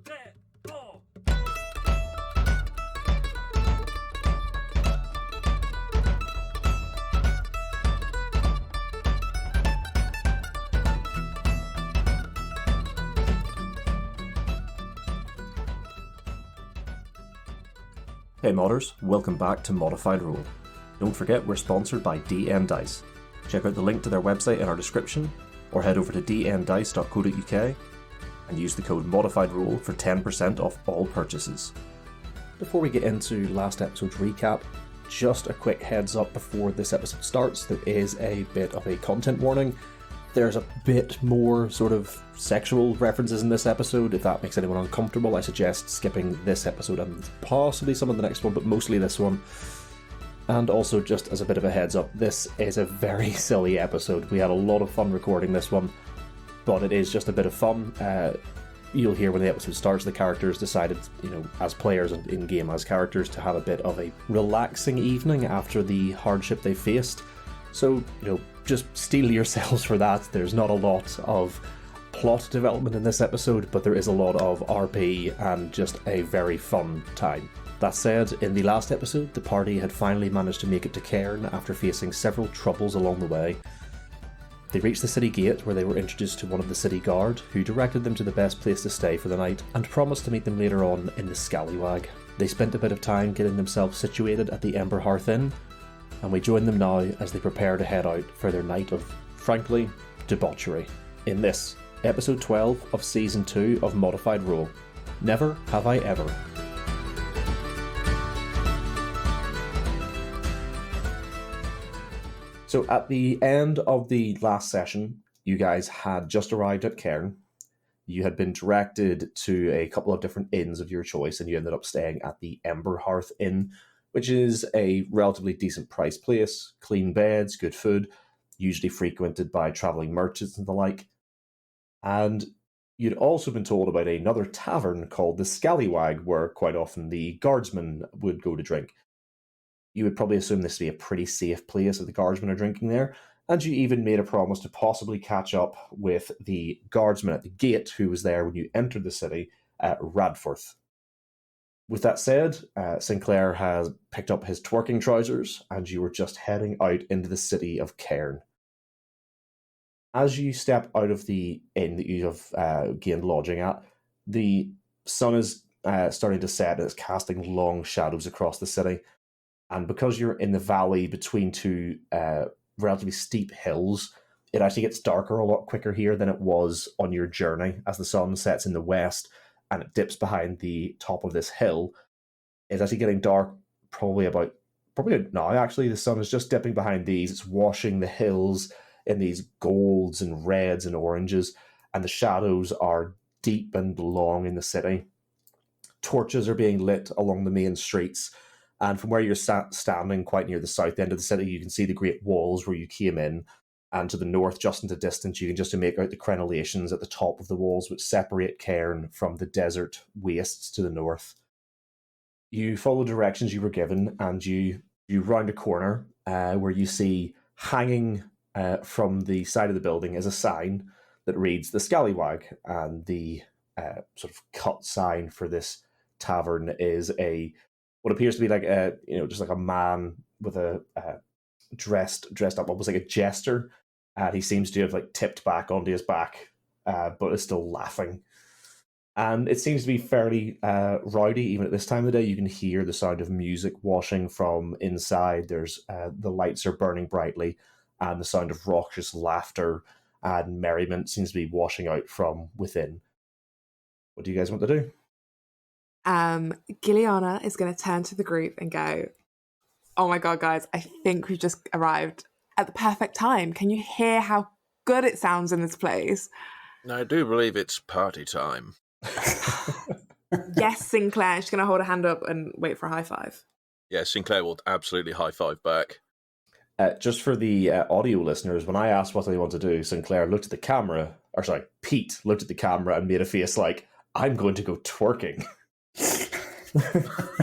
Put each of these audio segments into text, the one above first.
Hey modders, welcome back to ModifedRoll. Don't forget we're sponsored by DN Dice. Check out the link to their website in our description, or head over to dndice.co.uk and use the code ModifedRoll for 10% off all purchases. Before we get into last episode's recap, just a quick heads up before this episode starts, there is a bit of a content warning. There's a bit more sort of sexual references in this episode. If that makes anyone uncomfortable, I suggest skipping this episode and possibly some of the next one, but mostly this one. And also, just as a bit of a heads up, this is a very silly episode. We had a lot of fun recording this one, but it is just a bit of fun. You'll hear when the episode starts, the characters decided, as players and in-game as characters, to have a bit of a relaxing evening after the hardship they faced. So, just steel yourselves for that. There's not a lot of plot development in this episode, but there is a lot of RP and just a very fun time. That said, in the last episode, the party had finally managed to make it to Keyrn after facing several troubles along the way. They reached the city gate where they were introduced to one of the city guard, who directed them to the best place to stay for the night and promised to meet them later on in the Scallywag. They spent a bit of time getting themselves situated at the Ember Hearth Inn, and we join them now as they prepare to head out for their night of, frankly, debauchery. In this, episode 12 of season 2 of ModifedRoll. Never have I ever. So at the end of the last session, you guys had just arrived at Keyrn. You had been directed to a couple of different inns of your choice, and you ended up staying at the Ember Hearth Inn, which is a relatively decent price place, clean beds, good food, usually frequented by travelling merchants and the like. And you'd also been told about another tavern called the Scallywag, where quite often the guardsmen would go to drink. You would probably assume this to be a pretty safe place if the guardsmen are drinking there, and you even made a promise to possibly catch up with the guardsman at the gate who was there when you entered the city at Radforth. With that said, Sinclair has picked up his twerking trousers, and you were just heading out into the city of Keyrn. As you step out of the inn that you have gained lodging at, the sun is starting to set and it's casting long shadows across the city. And because you're in the valley between two relatively steep hills, it actually gets darker a lot quicker here than it was on your journey as the sun sets in the west and it dips behind the top of this hill. It's actually getting dark probably now, actually. The sun is just dipping behind these. It's washing the hills in these golds and reds and oranges, and the shadows are deep and long in the city. Torches are being lit along the main streets, and from where you're standing quite near the south end of the city, you can see the great walls where you came in, and to the north, just into distance, you can just make out the crenellations at the top of the walls which separate Keyrn from the desert wastes to the north. You follow directions you were given, and you round a corner where you see hanging from the side of the building is a sign that reads the Scallywag, and the sort of cut sign for this tavern is what appears to be like just like a man with a dressed up almost like a jester, and he seems to have like tipped back onto his back, but is still laughing. And it seems to be fairly rowdy even at this time of the day. You can hear the sound of music washing from inside. There's the lights are burning brightly, and the sound of raucous laughter and merriment seems to be washing out from within. What do you guys want to do? Gilliana is going to turn to the group and go, "Oh my god, guys, I think we've just arrived at the perfect time. Can you hear how good it sounds in this place?" I do believe it's party time. Yes, Sinclair. She's going to hold her hand up and wait for a high five. Yeah, Sinclair will absolutely high five back. Just for the audio listeners, when I asked what they want to do, Sinclair looked at the camera, Pete looked at the camera and made a face like, "I'm going to go twerking."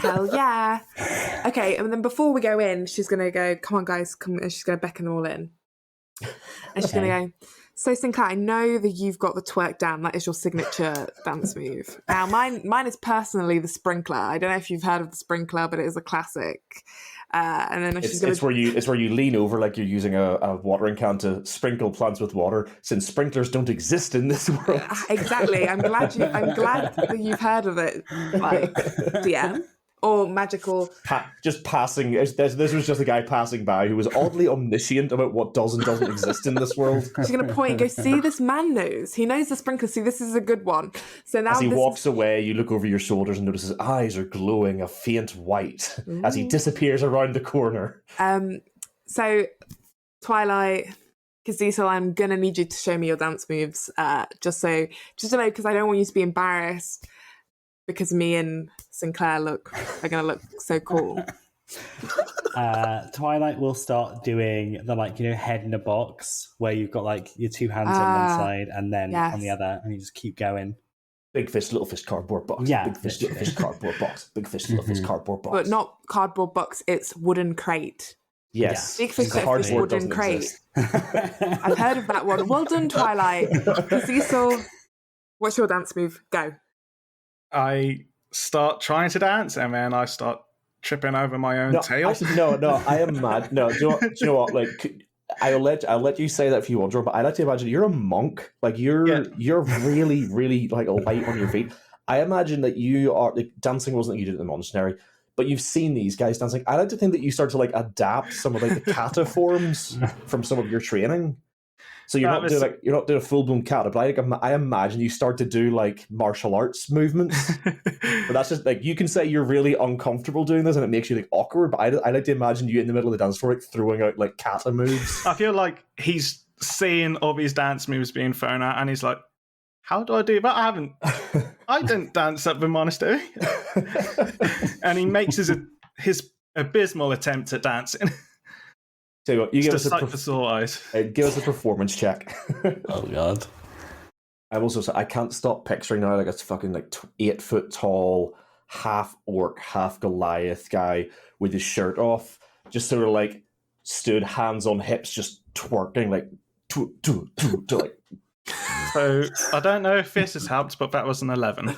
Hell yeah. Okay, and then before we go in, she's going to go, "Come on, guys, come." And she's going to beckon them all in. And she's going to go, So Sinclair, I know that you've got the twerk down. That is your signature dance move. Now, mine is personally the sprinkler. I don't know if you've heard of the sprinkler, but it is a classic. And then it's where you lean over like you're using a watering can to sprinkle plants with water. Since sprinklers don't exist in this world, exactly. I'm glad that you've heard of it. Like DM. Or magical. Just passing. This was just a guy passing by who was oddly omniscient about what does and doesn't exist in this world. She's going to point and go, see, this man knows. He knows the sprinkler. See, this is a good one. So now as he walks away, you look over your shoulders and notice his eyes are glowing a faint white as he disappears around the corner. So, Twilight, Cecil, I'm going to need you to show me your dance moves. Just to know, because I don't want you to be embarrassed. Because me and Sinclair are going to look so cool. Twilight will start doing the head in a box where you've got like your two hands on one side and then on the other, and you just keep going. Big fist, little fist, cardboard box. Yeah, big fist, little fist, cardboard box. Big fist, little fist, cardboard box. But not cardboard box. It's wooden crate. Yes, big fist, little fist, wooden crate. I've heard of that one. Well done, Twilight. Cecil, what's your dance move? Go. I start trying to dance, and then I start tripping over my own tail. No, I am mad. No, do you know what? Like, I'll let you say that if you want, but I like to imagine you're a monk. Like, you're really, really like light on your feet. I imagine that you are like dancing wasn't like you did at the monastery, but you've seen these guys dancing. I like to think that you start to like adapt some of like the kata forms from some of your training. So you're not doing a full blown kata, but I imagine you start to do like martial arts movements. But that's just like you can say you're really uncomfortable doing this, and it makes you like awkward. But I like to imagine you in the middle of the dance floor like throwing out like kata moves. I feel like he's seeing all these dance moves being thrown out, and he's like, "How do I do that? I didn't dance at the monastery." And he makes his abysmal attempt at dancing. Tell you what, you give us give us a performance check. Oh god! I've also said I can't stop picturing now like a fucking like 8 foot tall, half orc, half Goliath guy with his shirt off, just sort of like stood hands on hips, just twerking like. Like. So I don't know if this has helped, but that was an 11.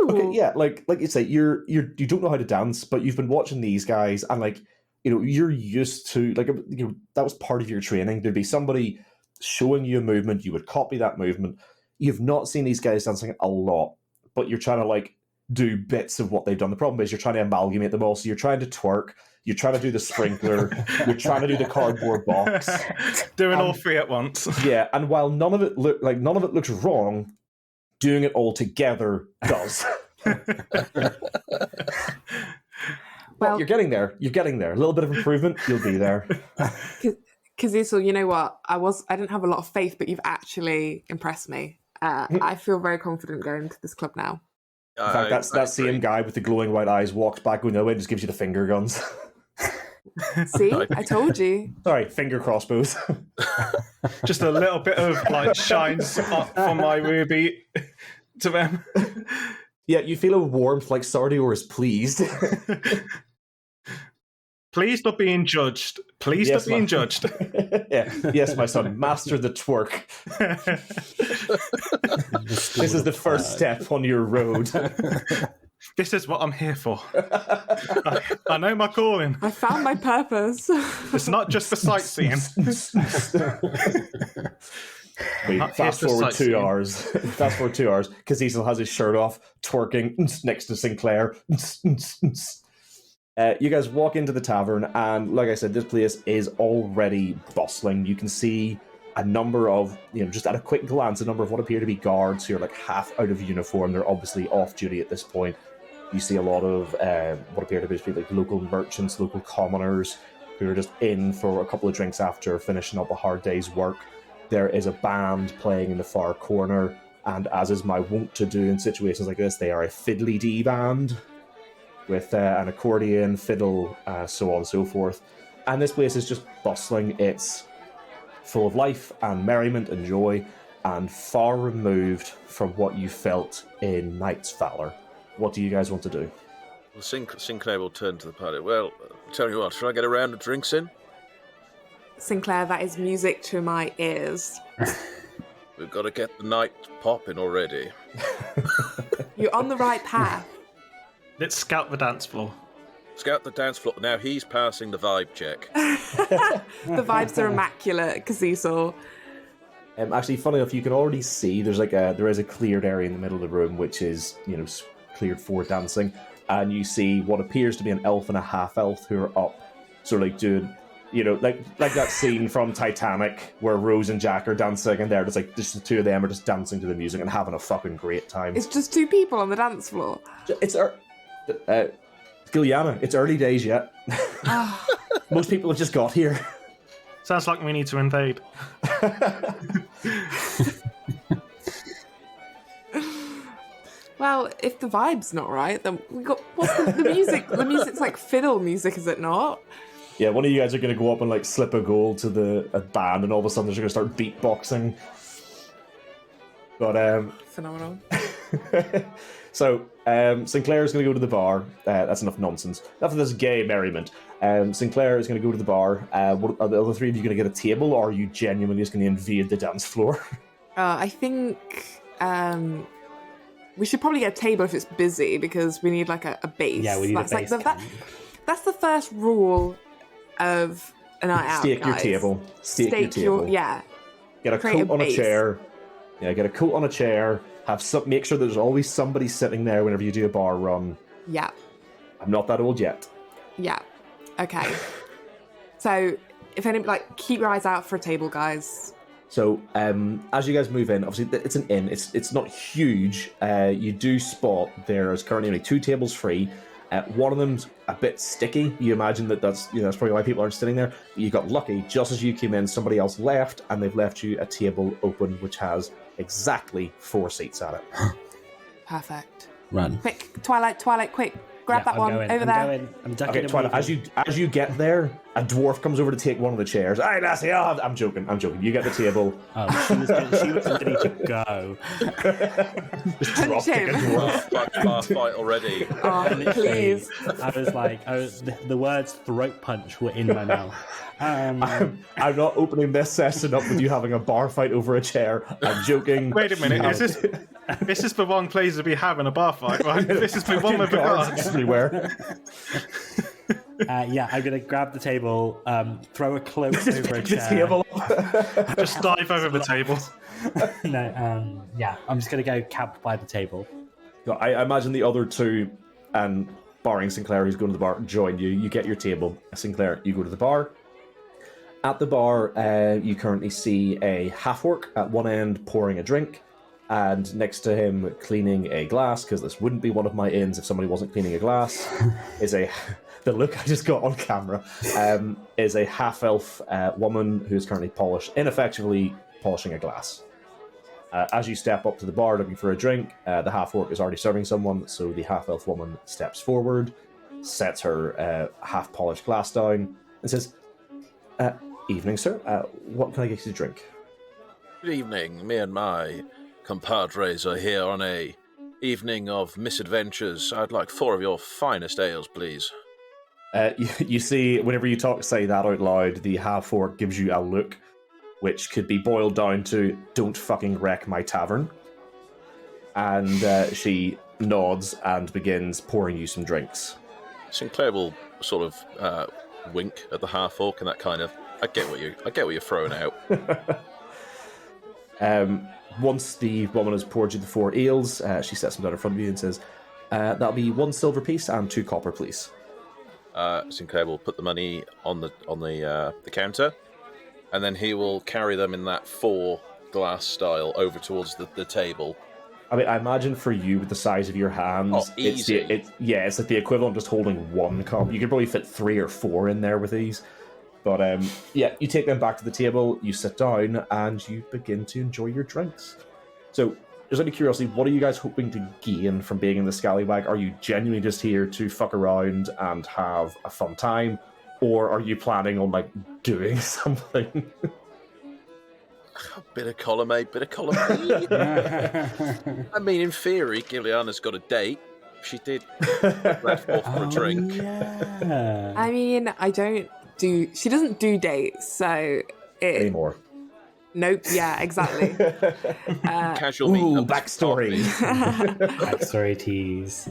Okay, yeah, like you say, you don't know how to dance, but you've been watching these guys, and like. You're used to, like, that was part of your training. There'd be somebody showing you a movement, you would copy that movement. You've not seen these guys dancing a lot, but you're trying to, like, do bits of what they've done. The problem is you're trying to amalgamate them all. So you're trying to twerk, you're trying to do the sprinkler, you're trying to do the cardboard box. Doing all three at once. Yeah, and while none of it looks wrong, doing it all together does. Well, you're getting there. You're getting there. A little bit of improvement, you'll be there. Cecil, you know what? I didn't have a lot of faith, but you've actually impressed me. I feel very confident going to this club now. In fact, that same guy with the glowing white eyes walks back going away and just gives you the finger guns. See? I told you. Sorry, finger crossbows. Just a little bit of like shines from my ruby to them. Yeah, you feel a warmth like Sardior is pleased. Please stop being judged. Please stop being judged. Yeah. Yes, my son, master the twerk. This is the first step on your road. This is what I'm here for. I know my calling. I found my purpose. It's not just for sightseeing. Wait, fast forward 2 hours. Fast forward 2 hours. Cecil has his shirt off, twerking next to Sinclair. You guys walk into the tavern, and like I said, this place is already bustling. You can see a number of, just at a quick glance, a number of what appear to be guards who are like half out of uniform. They're obviously off duty at this point. You see a lot of what appear to be like local merchants, local commoners who are just in for a couple of drinks after finishing up a hard day's work. There is a band playing in the far corner, and as is my wont to do in situations like this, they are a fiddly-dee band with an accordion, fiddle, so on and so forth. And this place is just bustling. It's full of life and merriment and joy, and far removed from what you felt in Knight's Valor. What do you guys want to do? Well, Sinclair will turn to the party. Well, tell you what, shall I get a round of drinks in? Sinclair, that is music to my ears. We've got to get the night popping already. You're on the right path. Let's scout the dance floor. Scout the dance floor. Now he's passing the vibe check. The vibes are immaculate, Cecil. Actually, funny enough, you can already see there is a cleared area in the middle of the room, which is cleared for dancing, and you see what appears to be an elf and a half elf who are up, sort of like doing, like that scene from Titanic where Rose and Jack are dancing, and they're just the two of them are just dancing to the music and having a fucking great time. It's just two people on the dance floor. It's Giliana, it's early days yet. Most people have just got here. Sounds like we need to invade. Well, if the vibe's not right, then we got what's the music? The music's like fiddle music, is it not? Yeah, one of you guys are going to go up and like slip a goal to a band, and all of a sudden they're going to start beatboxing. But phenomenal. So Sinclair is going to go to the bar. That's enough nonsense. Enough of this gay merriment. Sinclair is going to go to the bar. Are the other three of you going to get a table, or are you genuinely just going to invade the dance floor? I think we should probably get a table if it's busy, because we need like a base. Yeah, we need a base. That's the first rule of a night out, Stake guys. your table. Stake your table. Yeah. Get a coat on a chair. Yeah, get a coat on a chair. Make sure there's always somebody sitting there whenever you do a bar run. Yeah. I'm not that old yet. Yeah. Okay. So, if anybody, keep your eyes out for a table, guys. So, as you guys move in, obviously it's an inn. It's not huge. You do spot there's currently only 2 tables free. One of them's a bit sticky. You imagine that's probably why people aren't sitting there. You got lucky. Just as you came in, somebody else left, and they've left you a table open, which has exactly 4 seats at it. Perfect. Run. Quick, Twilight, quick. Grab that one over there. I'm ducking. Okay, Twilight, as you get there, a dwarf comes over to take one of the chairs. Hey, Lassie, I'm joking. You get the table. Oh, she was ready to go. Just drop kick a dwarf. Bar fight already. Oh, please. The words throat punch were in my mouth. I'm not opening this session up with you having a bar fight over a chair. I'm joking. Wait a minute, this is the wrong place to be having a bar fight, right? This is the one with the cards everywhere. Yeah, I'm gonna grab the table, throw a cloak over a chair. Table. Just dive over the table. No, yeah, I'm just gonna go camp by the table. I imagine the other two, and barring Sinclair, who's going to the bar, join you. You get your table. Sinclair, you go to the bar. At the bar, you currently see a half-orc at one end pouring a drink, and next to him cleaning a glass, because this wouldn't be one of my inns if somebody wasn't cleaning a glass, the look I just got on camera, is a half-elf woman who's currently ineffectively polishing a glass. As you step up to the bar looking for a drink, the half-orc is already serving someone, so the half-elf woman steps forward, sets her half-polished glass down, and says, "Evening, sir. What can I get you to drink?" Good evening. Me and my compadres are here on a evening of misadventures. I'd like 4 of your finest ales, please. You see, whenever you say that out loud, the half-orc gives you a look, which could be boiled down to, "Don't fucking wreck my tavern." And she nods and begins pouring you some drinks. Sinclair will sort of wink at the half-orc and that kind of, I get what you're throwing out. Once the woman has poured you the 4 ales, she sets them down in front of you and says, "That'll be 1 silver piece and 2 copper, please." Sinclair will put the money on the counter, and then he will carry them in that 4 glass style over towards the table. I mean, I imagine for you, with the size of your hands, easy. It's like the equivalent of just holding 1 cup. You could probably fit 3 or 4 in there with these. But yeah, you take them back to the table, you sit down, and you begin to enjoy your drinks. So, just out of curiosity, what are you guys hoping to gain from being in the Scallywag? Are you genuinely just here to fuck around and have a fun time? Or are you planning on, doing something? Bit of column A, bit of column B. I mean, in theory, Giliana's got a date. She did left off for a drink. Yeah. I mean, I don't doesn't do dates, so anymore. Nope. Yeah, exactly. Casual meet. Backstory. Backstory tease.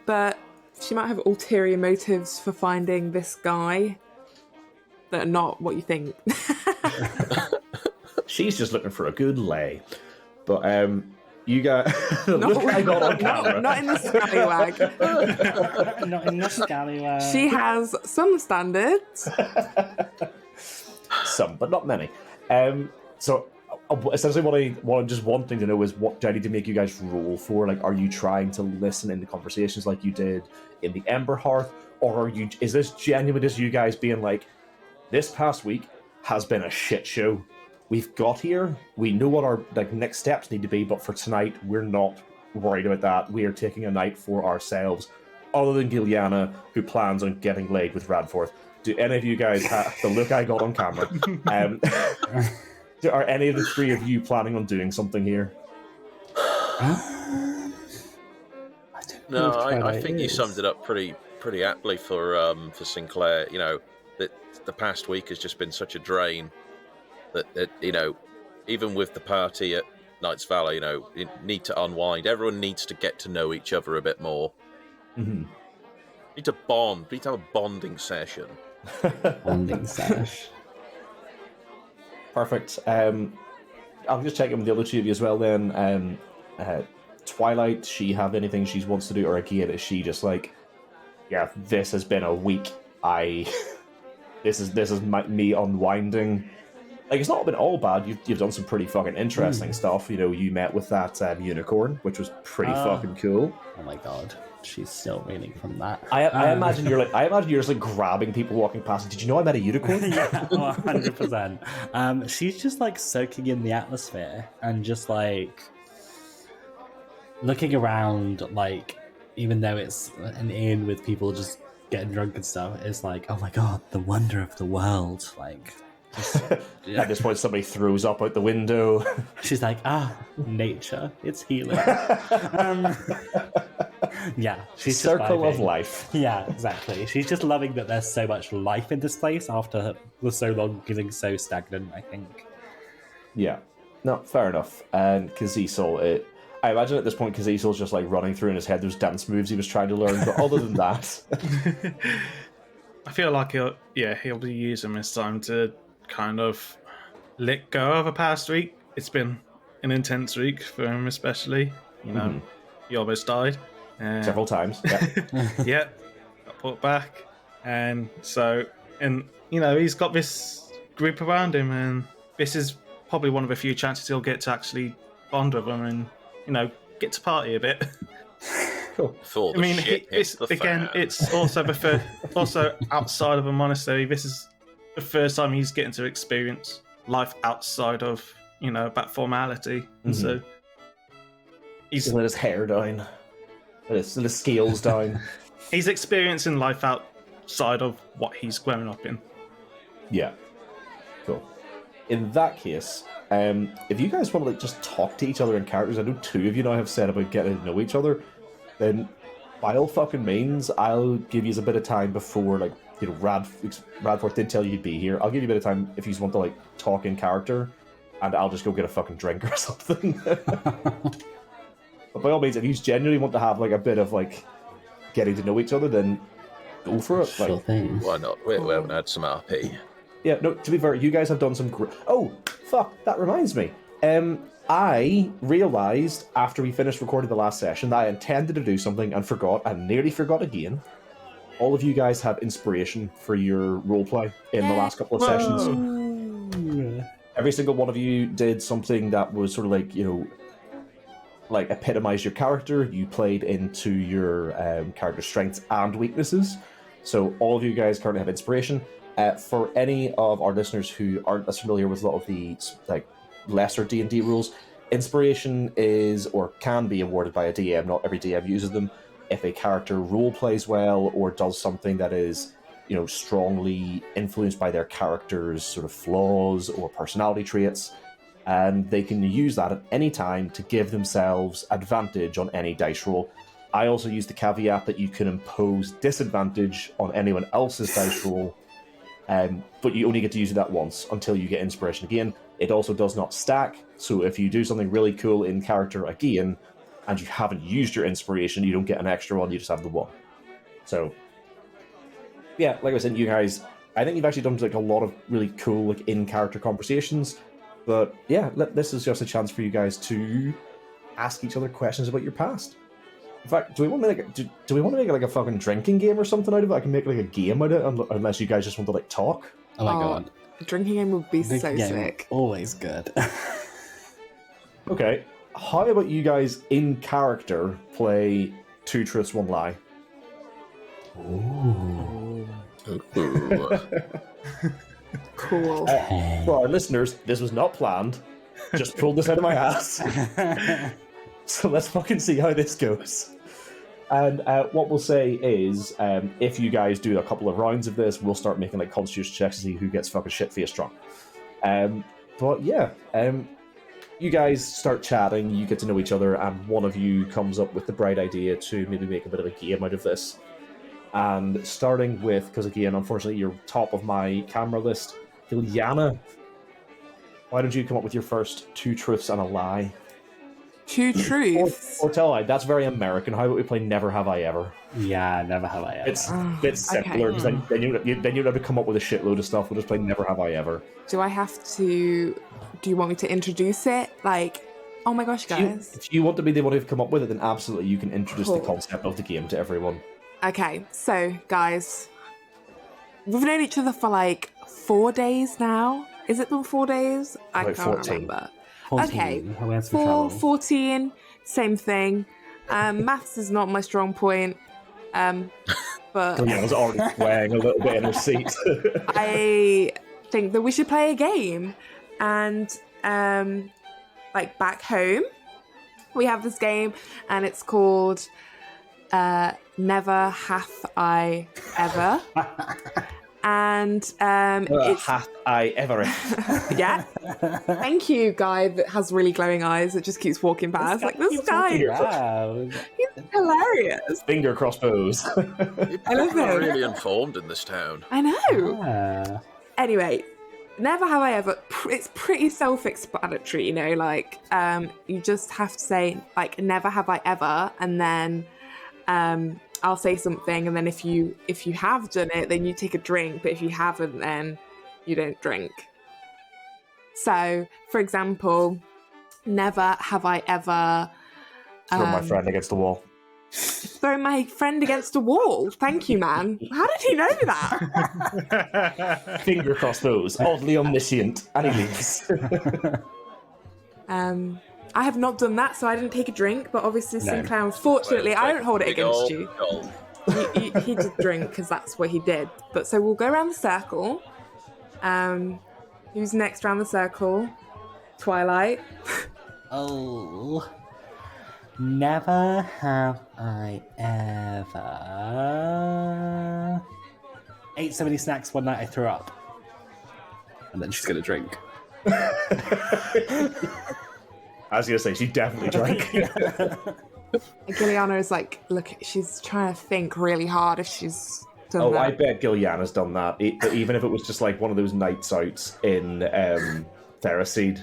But she might have ulterior motives for finding this guy that are not what you think. She's just looking for a good lay. But you got I got on camera. Not in the scallywag. Not in the scallywag. She has some standards. Some, but not many. So essentially what I'm just wanting to know is, what do I need to make you guys roll for? Like, are you trying to listen in the conversations like you did in the Ember Hearth? Or is this genuine as you guys being like, this past week has been a shit show. We've got here, we know what our next steps need to be, but for tonight, we're not worried about that. We are taking a night for ourselves, other than Giliana, who plans on getting laid with Radforth. Do any of you guys have the look I got on camera? Are any of the three of you planning on doing something here? I think you summed it up pretty aptly for Sinclair. You know, that the past week has just been such a drain that you know, even with the party at Knight's Valley, you know, you need to unwind. Everyone needs to get to know each other a bit more. Mm-hmm. Need to bond. We need to have a bonding session. Bonding sesh. Perfect. I'll just check in with the other two of you as well then. Twilight, she have anything she wants to do, or again, is she just like, yeah, this has been a week. This is me unwinding. Like, it's not been all bad. You've done some pretty fucking interesting stuff. You know, you met with that unicorn, which was pretty fucking cool. Oh my god, she's still reeling from that. I imagine you're just like grabbing people walking past. Did you know I met a unicorn? Yeah, 100%. She's just like soaking in the atmosphere and just like looking around. Like, even though it's an inn with people just getting drunk and stuff, it's like, oh my god, the wonder of the world. Like, at this point, somebody throws up out the window. She's like, nature, it's healing. Yeah, she's circle of life. Yeah, exactly. She's just loving that there's so much life in this place after so long feeling so stagnant, I think. Yeah, no, fair enough. And Kazisol, I imagine at this point Kazisol's just like running through in his head those dance moves he was trying to learn, but other than that, I feel like he'll be using this time to kind of let go of a past week. It's been an intense week for him, especially. You know, he almost died. Several times. Yeah. Yeah, got put back. And so, you know, he's got this group around him, and this is probably one of the few chances he'll get to actually bond with them and, you know, get to party a bit. Cool. I mean, it's also also outside of a monastery. This is the first time he's getting to experience life outside of, you know, that formality. And so he's let his hair down, let his scales down. He's experiencing life outside of what he's grown up in. Yeah. Cool. In that case, if you guys want to just talk to each other in characters, I know two of you now have said about getting to know each other, then by all fucking means, I'll give you a bit of time before, like, you know, Radforth did tell you he'd be here. I'll give you a bit of time if you want to, like, talk in character, and I'll just go get a fucking drink or something. But by all means, if you genuinely want to have, like, a bit of, like, getting to know each other, then go for it. Sure like, thing. Why not? We haven't had some RP. Yeah, no, to be fair, you guys have done some great... Oh, fuck, that reminds me. I realised after we finished recording the last session that I intended to do something and forgot, and nearly forgot again. All of you guys have inspiration for your roleplay in the last couple of sessions. Every single one of you did something that was sort of like, you know, like epitomised your character. You played into your character strengths and weaknesses. So all of you guys currently have inspiration. For any of our listeners who aren't as familiar with a lot of the like lesser D&D rules, inspiration is or can be awarded by a DM. Not every DM uses them. If a character role plays well or does something that is, you know, strongly influenced by their character's sort of flaws or personality traits, and they can use that at any time to give themselves advantage on any dice roll. I also use the caveat that you can impose disadvantage on anyone else's dice roll but you only get to use that once until you get inspiration again. It also does not stack, so if you do something really cool in character again, and you haven't used your inspiration, you don't get an extra one, you just have the one. So, yeah, like I said, you guys, I think you've actually done like a lot of really cool like in-character conversations, but yeah, this is just a chance for you guys to ask each other questions about your past. In fact, do we want to make like a fucking drinking game or something out of it? I can make like a game out of it, unless you guys just want to like talk. Oh my god. A drinking game would be so Yeah, sick. always good. Okay, how about you guys in character play 2 truths, 1 lie? Ooh. Cool. For our listeners, this was not planned. Just pulled this out of my ass. So let's fucking see how this goes. And what we'll say is, if you guys do a couple of rounds of this, we'll start making like constitution checks to see who gets fucking shit-faced drunk. But yeah, you guys start chatting, you get to know each other, and one of you comes up with the bright idea to maybe make a bit of a game out of this. And starting with, because again, unfortunately, you're top of my camera list, Ilyana, why don't you come up with your first 2 truths and a lie? 2 truths. Or tell a lie. That's very American. How about we play Never Have I Ever? Yeah, never have I ever. It's a bit simpler, because then you don't have to come up with a shitload of stuff. We'll just play Never Have I Ever. Do I have to... Do you want me to introduce it? Like, oh my gosh, guys. If you want to be the one who've come up with it, then absolutely you can introduce the Cool. concept of the game to everyone. Okay, so, guys. We've known each other for like 4 days now. Is it been 4 days? I About can't 14. remember. 14. Okay, We had some trouble. 14, same thing. Maths is not my strong point. But I was already swaying a little bit in her seat. I think that we should play a game. And like back home, we have this game and it's called Never Have I Ever. And it's Hath I ever? yeah. Thank you, guy that has really glowing eyes that just keeps walking past. Like this guy, Wow. he's hilarious. Finger crossbows. I love People are him. really informed in this town. I know. Yeah. Anyway, never have I ever. It's pretty self-explanatory, you know. Like, you just have to say like, never have I ever, and then I'll say something, and then if you have done it, then you take a drink. But if you haven't, then you don't drink. So, for example, never have I ever Throw my friend against the wall. thrown my friend against a wall. Thank you, man. How did he know that? Finger crossbows. Oddly omniscient. And he leaves. I have not done that, so I didn't take a drink. But obviously, No. Sinclair, unfortunately, I don't hold it Big against old you. goal. He did drink because that's what he did. But so we'll go around the circle. Who's next round the circle? Twilight. Oh. Never have I ever ate so many snacks one night I threw up. And then she's gonna drink. I was going to say, she definitely drank. Gilliana is like, look, she's trying to think really hard if she's done Oh, that. I bet Gilliana's done that. But even if it was just like one of those nights out in Theraseed.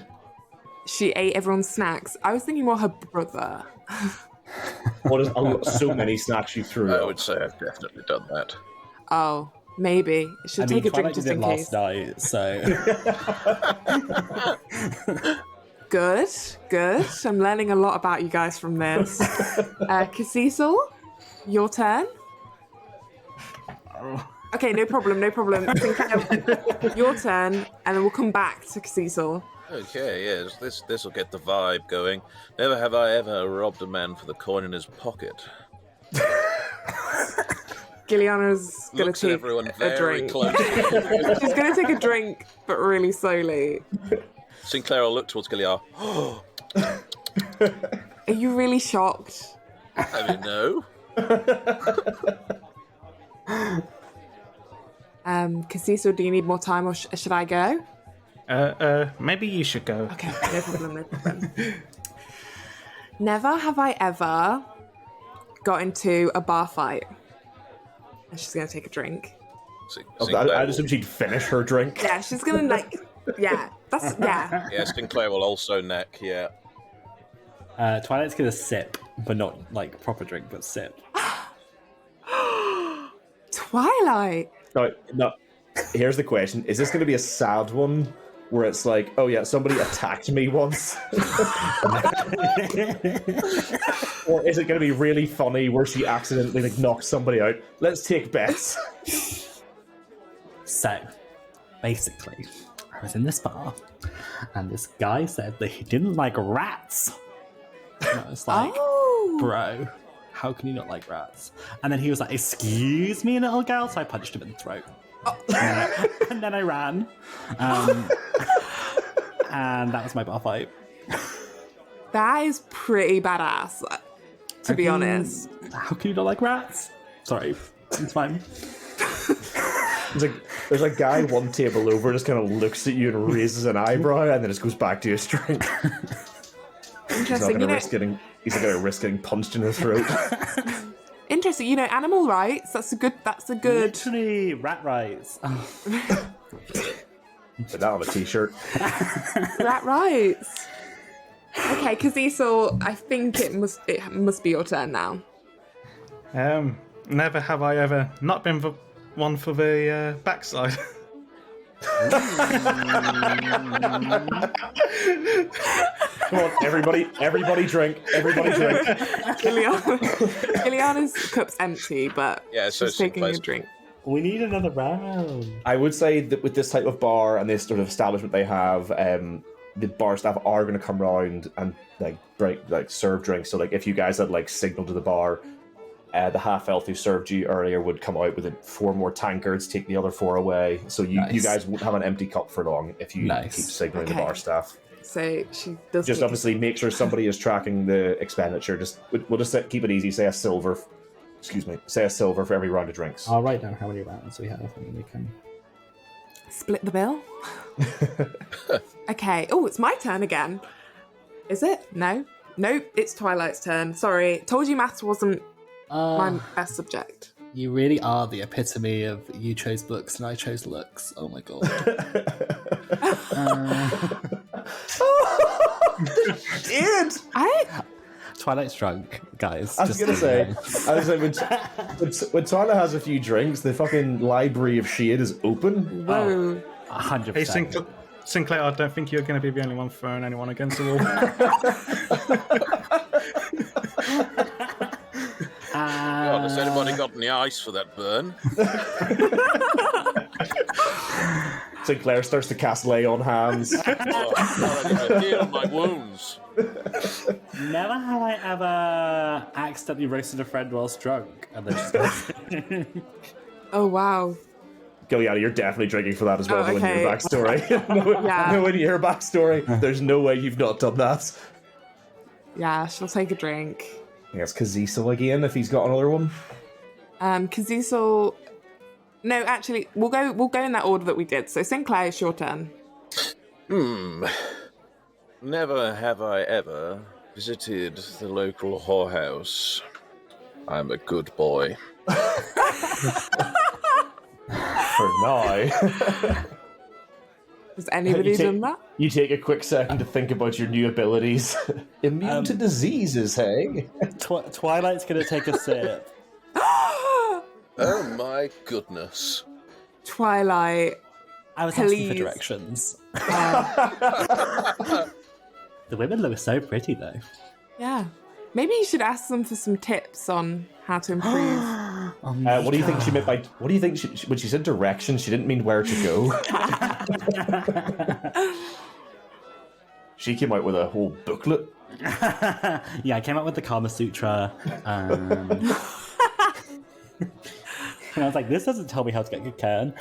She ate everyone's snacks. I was thinking more her brother. What is so many snacks you threw I up? would say I've definitely done that. Oh, maybe. Should take a drink just in case. Last night, so Good. I'm learning a lot about you guys from this. Cecil, your turn. Okay, no problem. Sinclair, your turn, and then we'll come back to Cecil. Okay, yes, this will get the vibe going. Never have I ever robbed a man for the coin in his pocket. Gilliana's gonna Looks at take everyone a very drink. closely. She's gonna take a drink, but really slowly. Sinclair will look towards Gilliar. Are you really shocked? I mean, no. Cecil, do you need more time, or should I go? Maybe you should go. Okay, no problem. Never have I ever got into a bar fight. And she's going to take a drink. Sinclair I assume she'd finish her drink. Yeah, she's gonna like. Yeah, Yeah, Sinclair will also neck. Yeah. Twilight's gonna sip, but not like proper drink, but sip. Twilight. No. Here's the question: is this going to be a sad one, where it's like, oh yeah, somebody attacked me once, or is it going to be really funny where she accidentally like knocks somebody out? Let's take bets. So, basically, I was in this bar, and this guy said that he didn't like rats. And I was like, bro, how can you not like rats? And then he was like, excuse me, little girl. So I punched him in the throat. And then I ran. And that was my bar fight. That is pretty badass, to be honest. How can you not like rats? Sorry, it's fine. There's a guy one table over, just kind of looks at you and raises an eyebrow, and then just goes back to his drink. Interesting. He's not gonna risk getting punched in the throat. Interesting. Animal rights. That's a good. Literally, rat rights. Put that on a t-shirt. Rat rights. Okay, Cecil, I think it must be your turn now. Never have I ever not been one for the backside. Come on, everybody drink. Gilliana's cup's empty, but she's taking a drink. We need another round. I would say that with this type of bar and this sort of establishment they have, the bar staff are going to come around and serve drinks. So if you guys had signaled to the bar, the half elf who served you earlier would come out with 4 more tankards, take the other 4 away. So you guys won't have an empty cup for long if you keep signaling the bar staff. So she does. Just obviously make sure somebody is tracking the expenditure. We'll just keep it easy. Say a silver for every round of drinks. I'll write down how many rounds we have, and we can split the bill. Okay. Oh, it's my turn again. Is it? No. Nope. It's Twilight's turn. Sorry. Told you maths wasn't my best subject. You really are the epitome of you chose books and I chose looks. Oh my god. Dude! Twilight's drunk, guys. I was going to say, when Twilight has a few drinks, the fucking library of shade is open. Whoa. 100%. Hey, Sinclair, I don't think you're going to be the only one throwing anyone against the wall. God, has anybody got any ice for that burn? Sinclair starts to cast lay on hands. I heal my wounds. Never have I ever accidentally roasted a friend whilst drunk. And then just Oh, wow. Gilliana, you're definitely drinking for that as well, knowing okay. your backstory. Knowing your backstory, there's no way you've not done that. Yeah, she'll take a drink. Yes, Cecil again, if he's got another one. Cecil... No, actually, we'll go in that order that we did. So Sinclair, it's your turn. Never have I ever visited the local whorehouse. I'm a good boy. For now. Has anybody done that? You take a quick second to think about your new abilities. Immune to diseases, hey? Twilight's going to take a sip. Oh my goodness. Twilight. I was asking for directions. The women look so pretty, though. Yeah. Maybe you should ask them for some tips on how to improve. What do you think she meant by? What do you think when she said directions? She didn't mean where to go. She came out with a whole booklet. Yeah, I came out with the Kama Sutra. And I was like, this doesn't tell me how to get good Keyrn.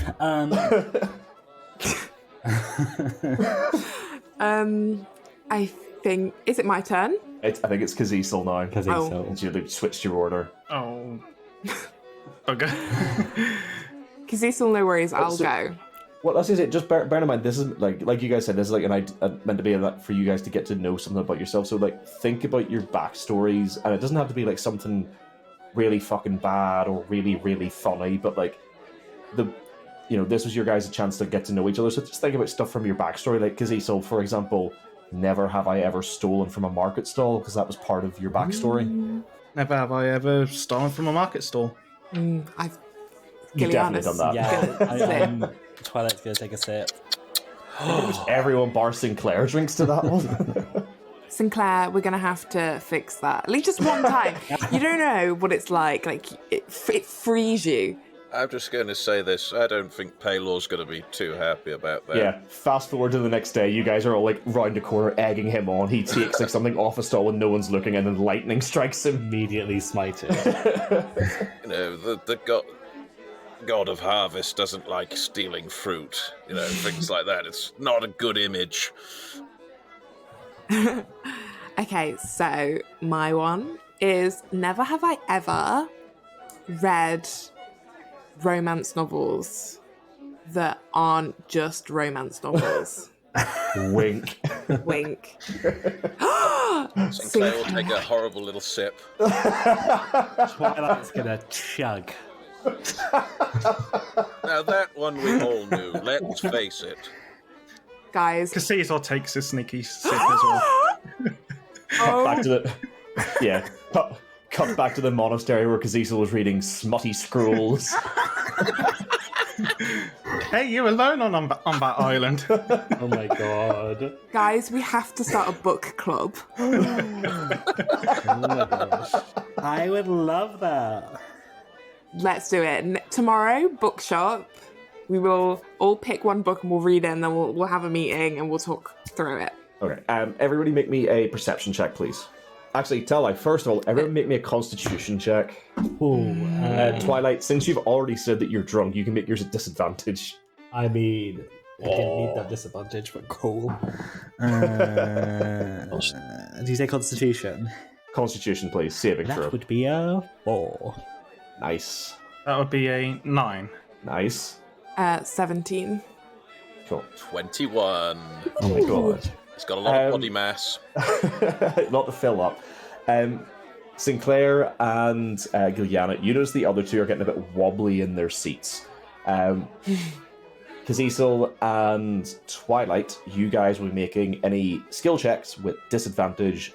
I think... Is it my turn? I think it's Cecil now. Cecil. You switched your order. Oh. Okay. Cecil, no worries, I'll go. Well, that's it. Just bear in mind, this is like you guys said, this is meant to be for you guys to get to know something about yourself. So think about your backstories, and it doesn't have to be something really fucking bad or really really funny, but this was your guys' chance to get to know each other. So just think about stuff from your backstory, like Kaziso, for example. Never have I ever stolen from a market stall, because that was part of your backstory. Never have I ever stolen from a market stall. You've definitely done that. Yeah, Twilight's gonna take a sip. Pretty much everyone bar Sinclair drinks to that one. Sinclair, we're gonna have to fix that at least just one time. You don't know what it's like. Like it frees you. I'm just going to say this. I don't think Paylor's going to be too happy about that. Yeah, fast forward to the next day, you guys are all like round the corner egging him on. He takes like something off a stall when no one's looking, and then lightning strikes him. Immediately smited. The god of harvest doesn't like stealing fruit. Things like that. It's not a good image. Okay, so my one is never have I ever read romance novels that aren't just romance novels. Wink. Wink. Sinclair will take a horrible little sip. Twilight's gonna chug. Now that one we all knew, let's face it. Guys. Caesar takes a sneaky sip as well. Back to the... Yeah. Cut back to the monastery where Kaziso was reading smutty scrolls. Hey, you're alone on that island. Oh my god. Guys, we have to start a book club. Oh my gosh. I would love that. Let's do it. Tomorrow, bookshop. We will all pick one book and we'll read it, and then we'll have a meeting and we'll talk through it. Okay. Everybody make me a perception check, please. Actually, first of all, everyone make me a constitution check. Twilight, since you've already said that you're drunk, you can make yours a disadvantage. I mean, I didn't need that disadvantage, but cool. Do you say Constitution? Constitution, please. Saving throw. That would be a 4. Nice. That would be a 9. Nice. 17. Cool. 21. Oh my god. He's got a lot of body mass. Not to fill up. Sinclair and Giliana, you notice the other two are getting a bit wobbly in their seats. Kaziso and Twilight, you guys will be making any skill checks with disadvantage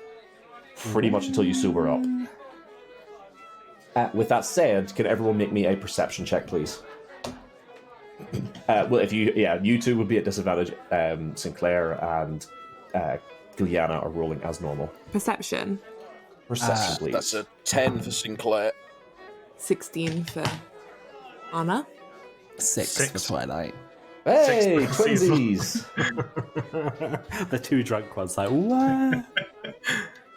pretty much until you sober up. With that said, can everyone make me a perception check, please? Well, you two would be at disadvantage. Sinclair and Giliana are rolling as normal. Perception. Perception, please. That's a 10 for Sinclair. 16 for Anna. 6 for Twilight. Hey, 6 for twinsies! The two drunk ones, like, what?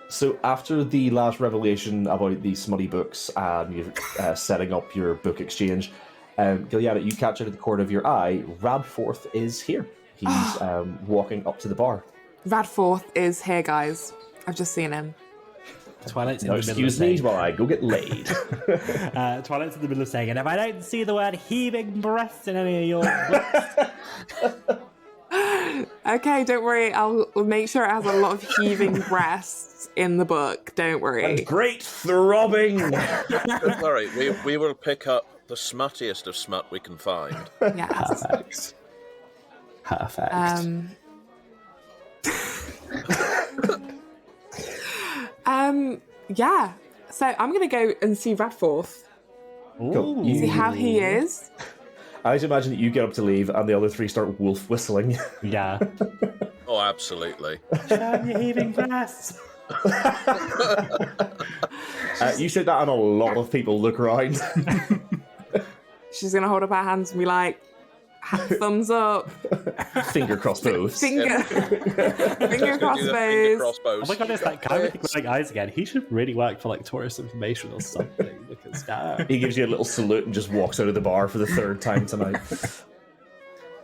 So after the last revelation about the smutty books and you're setting up your book exchange, Giliana, you catch out of the corner of your eye, Radforth is here. He's walking up to the bar. Radforth is here, guys. I've just seen him. Twilight's in Now, the middle excuse of me saying, while I go get laid. Twilight's in the middle of saying, and if I don't see the word heaving breasts in any of your books... Okay, don't worry. I'll make sure it has a lot of heaving breasts in the book. Don't worry. And great throbbing! Don't worry, we will pick up the smuttiest of smut we can find. Yes. Perfect. Yeah. So I'm gonna go and see Radforth. Cool. See how he is. I just imagine that you get up to leave and the other three start wolf whistling. Yeah. Oh, absolutely. Show me your heaving breasts. You said that and a lot of people look around. She's gonna hold up her hands and be like, thumbs up. Finger crossed both. Finger Finger crossbows. crossbows. Oh my god, it's that guy with the glowing eyes again. He should really work for like tourist information or something because He gives you a little salute and just walks out of the bar for the third time tonight.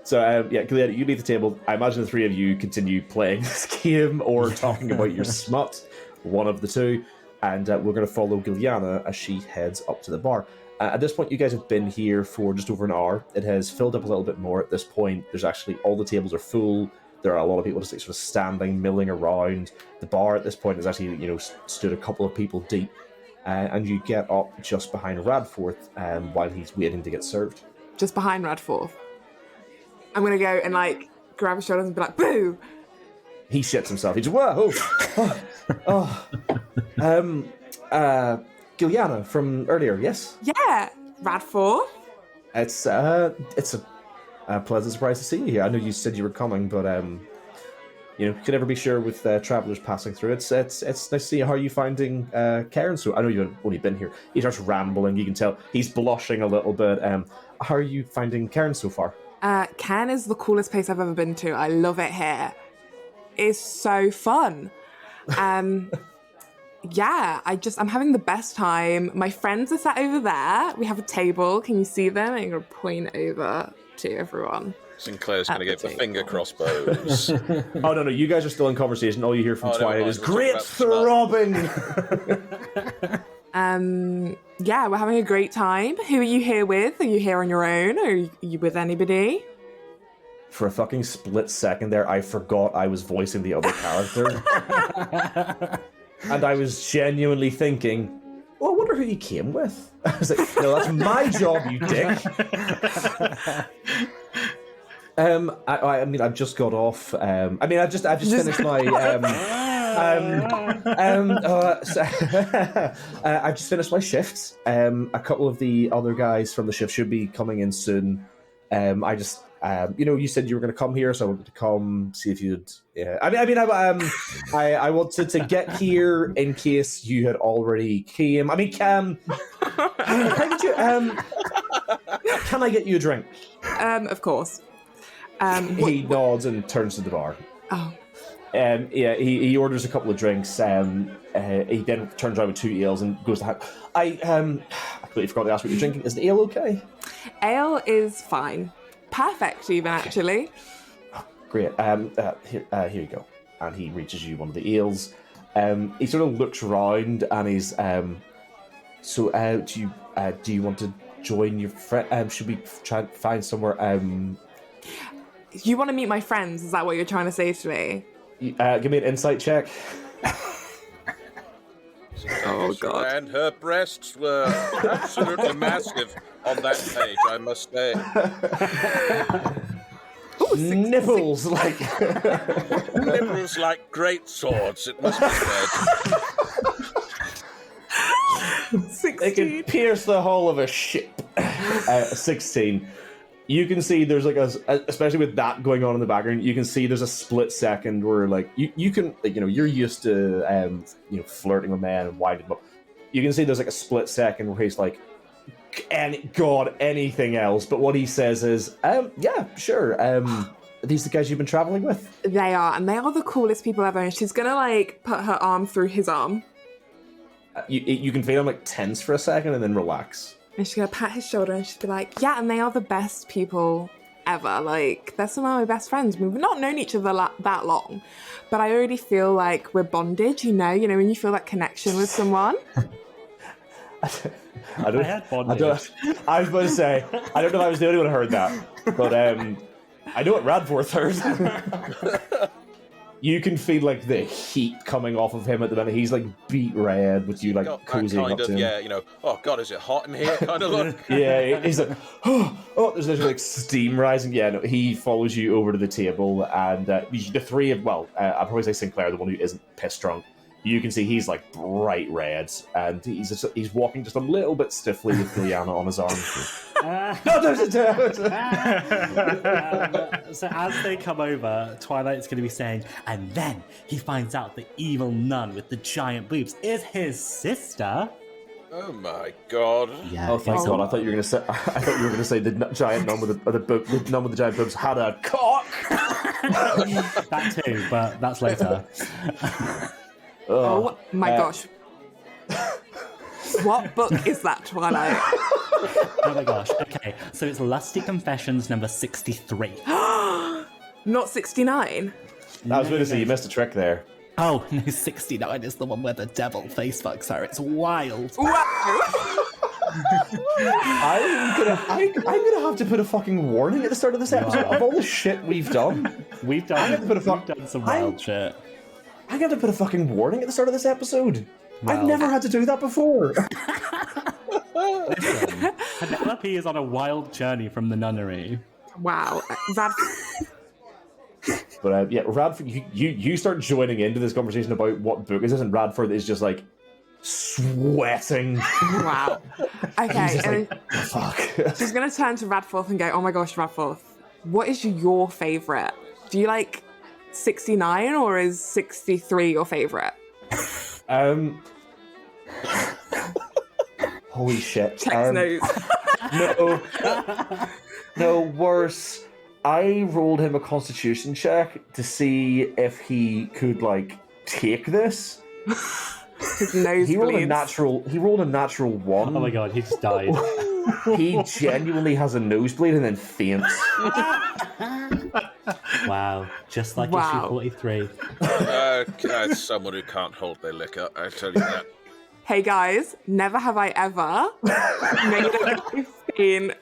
So, Giliana, you leave the table. I imagine the three of you continue playing this game or talking about your smut, one of the two, and we're going to follow Giliana as she heads up to the bar. At this point, you guys have been here for just over an hour. It has filled up a little bit more at this point. There's actually, all the tables are full. There are a lot of people just like, sort of standing, milling around. The bar at this point has actually, stood a couple of people deep. And you get up just behind Radforth while he's waiting to get served. just behind Radforth. I'm going to go and, like, grab his shoulders and be like, boo! He shits himself. He's whoa, Giliana from earlier, yes? Yeah, Radforth. It's a pleasant surprise to see you here. I know you said you were coming, but you know, could never be sure with travelers passing through. It's nice to see you. How are you finding Keyrn? So I know you've only been here. He starts rambling. You can tell he's blushing a little bit. How are you finding Keyrn so far? Keyrn is the coolest place I've ever been to. I love it here. It's so fun. Yeah, I'm having the best time. My friends are sat over there. We have a table. Can you see them? I'm going to point over to everyone. Sinclair's going to get the finger crossbows. Oh, no, you guys are still in conversation. All you hear from Twilight is great throbbing. Yeah, we're having a great time. Who are you here with? Are you here on your own? Or are you with anybody? For a fucking split second there, I forgot I was voicing the other character. And I was genuinely thinking, oh, I wonder who you came with. I was like, no, that's my job, you dick. I mean, I've just got off. I've just finished my. I've just finished my shifts. A couple of the other guys from the shift should be coming in soon. You said you were going to come here, so I wanted to come see if you'd. Yeah, I wanted to get here in case you had already came. I mean, can I get you a drink? Of course. He nods and turns to the bar. Oh. He orders a couple of drinks. He then turns around with 2 ales and goes to I completely forgot to ask what you're drinking. Is the ale okay? Ale is fine. Perfect, even, actually. Oh, great. Here you go. And he reaches you one of the ales. He sort of looks around and he's so do you want to join your friend? Should we try and find somewhere? You want to meet my friends? Is that what you're trying to say to me? Give me an insight check. Oh, God. And her breasts were absolutely massive on that page, I must say. Ooh, nipples like Nipples like great swords, it must be said. 16. They can pierce the hull of a ship. 16. You can see there's like especially with that going on in the background, you can see there's a split second where like you can you're used to flirting with men and winding them up. You can see there's like a split second where he's like, anything else. But what he says is, yeah, sure. Are these the guys you've been traveling with? They are, and they are the coolest people ever. And she's gonna like put her arm through his arm. You can feel him like tense for a second and then relax. And she's gonna pat his shoulder and she'll be like, yeah, and they are the best people ever. Like, they're some of my best friends. We've not known each other that long, but I already feel like we're bonded, when you feel that connection with someone. I was about to say, I don't know if I was the only one who heard that, but I know what Radforth heard. You can feel like the heat coming off of him at the minute. He's like beat red with you like cozying up to him. Yeah, oh God, is it hot in here? Kind of look. Yeah, he's like, oh, there's literally like steam rising. Yeah, no, he follows you over to the table, and the three of, I'll probably say Sinclair, the one who isn't pissed drunk. You can see he's like bright red, and he's walking just a little bit stiffly with Giliana on his arm. So as they come over, Twilight's going to be saying, and then he finds out the evil nun with the giant boobs is his sister. Oh my God! Yeah. Oh, thank God! I thought you were going to say the giant nun with the nun with the giant boobs had a cock. That too, but that's later. Oh my gosh. What book is that, Twilight? Oh my gosh. Okay, so it's Lusty Confessions number 63. Not 69? I was going to say, you missed a trick there. Oh, no, 69 is the one where the devil face fucks her. It's wild. Wow. I'm gonna have to put a fucking warning at the start of this episode of all the shit we've done. We've done some wild shit. I got to put a fucking warning at the start of this episode. I've never had to do that before. Listen, Penelope is on a wild journey from the nunnery. Wow. That But yeah, Radford, you start joining into this conversation about what book is this, and Radford is just like sweating. wow. Okay, He's just and like, fuck. she's gonna turn to Radforth and go, "Oh my gosh, Radforth, what is your favorite? Do you like 69 or is 63 your favorite?" Holy shit. Checks nose. No, worse. I rolled him a constitution check to see if he could, like, take this. His nose He rolled a bleeds. natural 1. Oh my god, he just died. He genuinely has a nosebleed and then faints. Wow, just like Wow. issue 43. That's someone who can't hold their liquor, I tell you that. Hey guys, never have I ever made a scene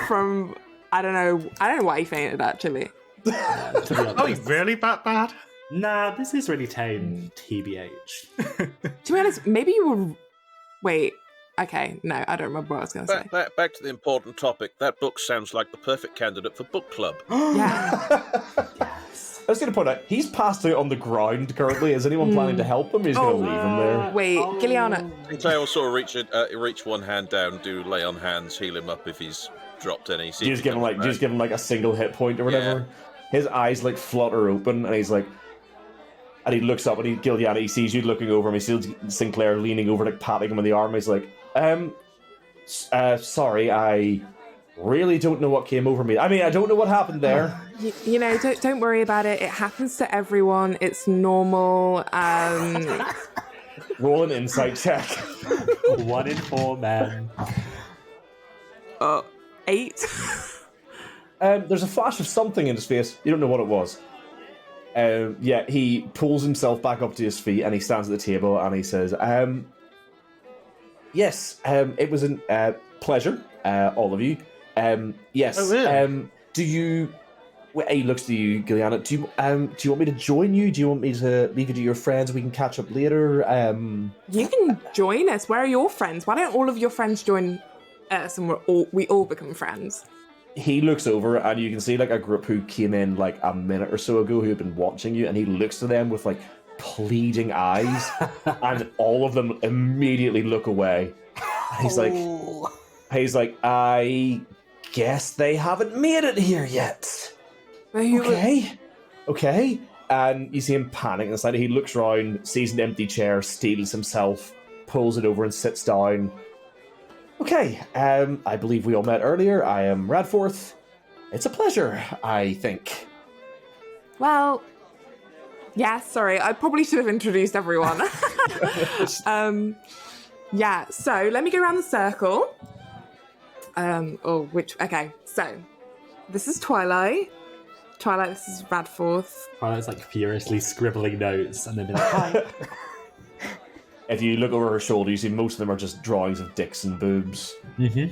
from I don't know why he fainted actually. To be honest. Oh, he's really that bad? Nah, this is really tame, TBH. To be honest, maybe you were. Wait. Okay, no, I don't remember what I was going to say. Back to the important topic. That book sounds like the perfect candidate for book club. Yeah. I was going to point out, he's passed out on the ground currently. Is anyone planning to help him? He's going to leave him there. Wait, Gilliana. They will sort of reach one hand down, do lay on hands, heal him up if he's dropped any. You just give him like a single hit point or whatever. Yeah. His eyes like flutter open, and he's like, and he looks up, and Gilliana, he sees you looking over him. He sees Sinclair leaning over, like patting him on the arm. He's like, sorry, I really don't know what came over me. I mean, I don't know what happened there. You know, don't worry about it. It happens to everyone. It's normal. Roll an insight check. 1 in 4 men. 8. There's a flash of something in his face. You don't know what it was. Yeah, he pulls himself back up to his feet and he stands at the table and he says, yes, it was a pleasure, all of you. Yes. Oh, really? Do you... Well, he looks to you, Gilliana. Do you want me to join you? Do you want me to leave you to your friends? We can catch up later. You can join us. Where are your friends? Why don't all of your friends join us and we all become friends? He looks over and you can see like a group who came in like a minute or so ago who had been watching you, and he looks to them with like pleading eyes, and all of them immediately look away. He's like, I guess they haven't made it here yet. Okay. And you see him panic inside. He looks around, sees an empty chair, steals himself, pulls it over and sits down. Okay, I believe we all met earlier. I am Radforth. It's a pleasure, I think. Well, yeah, sorry. I probably should have introduced everyone. Yeah, so let me go around the circle. Okay, so this is Twilight. Twilight, this is Radforth. Twilight's like furiously scribbling notes and then be like, hi. If you look over her shoulder, you see most of them are just drawings of dicks and boobs. Mm-hmm.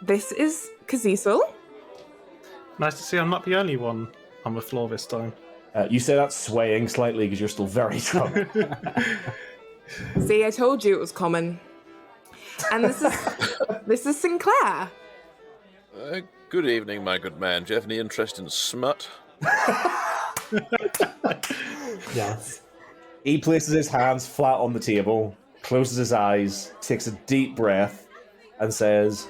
This is Kazisel. Nice to see I'm not the only one on the floor this time. You say that swaying slightly because you're still very drunk. See, I told you it was common. And this is Sinclair. Good evening, my good man. Do you have any interest in smut? Yes. He places his hands flat on the table, closes his eyes, takes a deep breath, and says,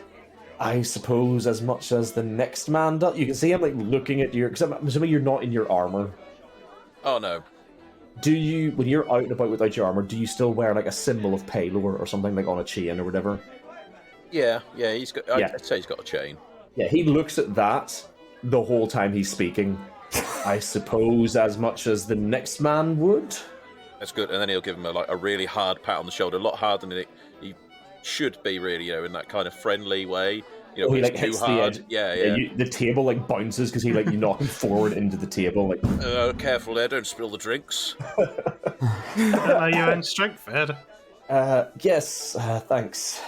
I suppose as much as the next man does. You can see him like looking at your... Because I'm assuming you're not in your armor. Oh, no. Do you, when you're out and about without your armor, do you still wear like a symbol of Paylor or something like on a chain or whatever? Yeah, he's got... I'd say he's got a chain. Yeah, he looks at that the whole time he's speaking. I suppose as much as the next man would. That's good. And then he'll give him a really hard pat on the shoulder, a lot harder than he should be, really, in that kind of friendly way. He like hits the edge. Yeah. The table like bounces because you knock him forward into the table. Like, careful there! Don't spill the drinks. Are you in strength, Ed? Yes, thanks.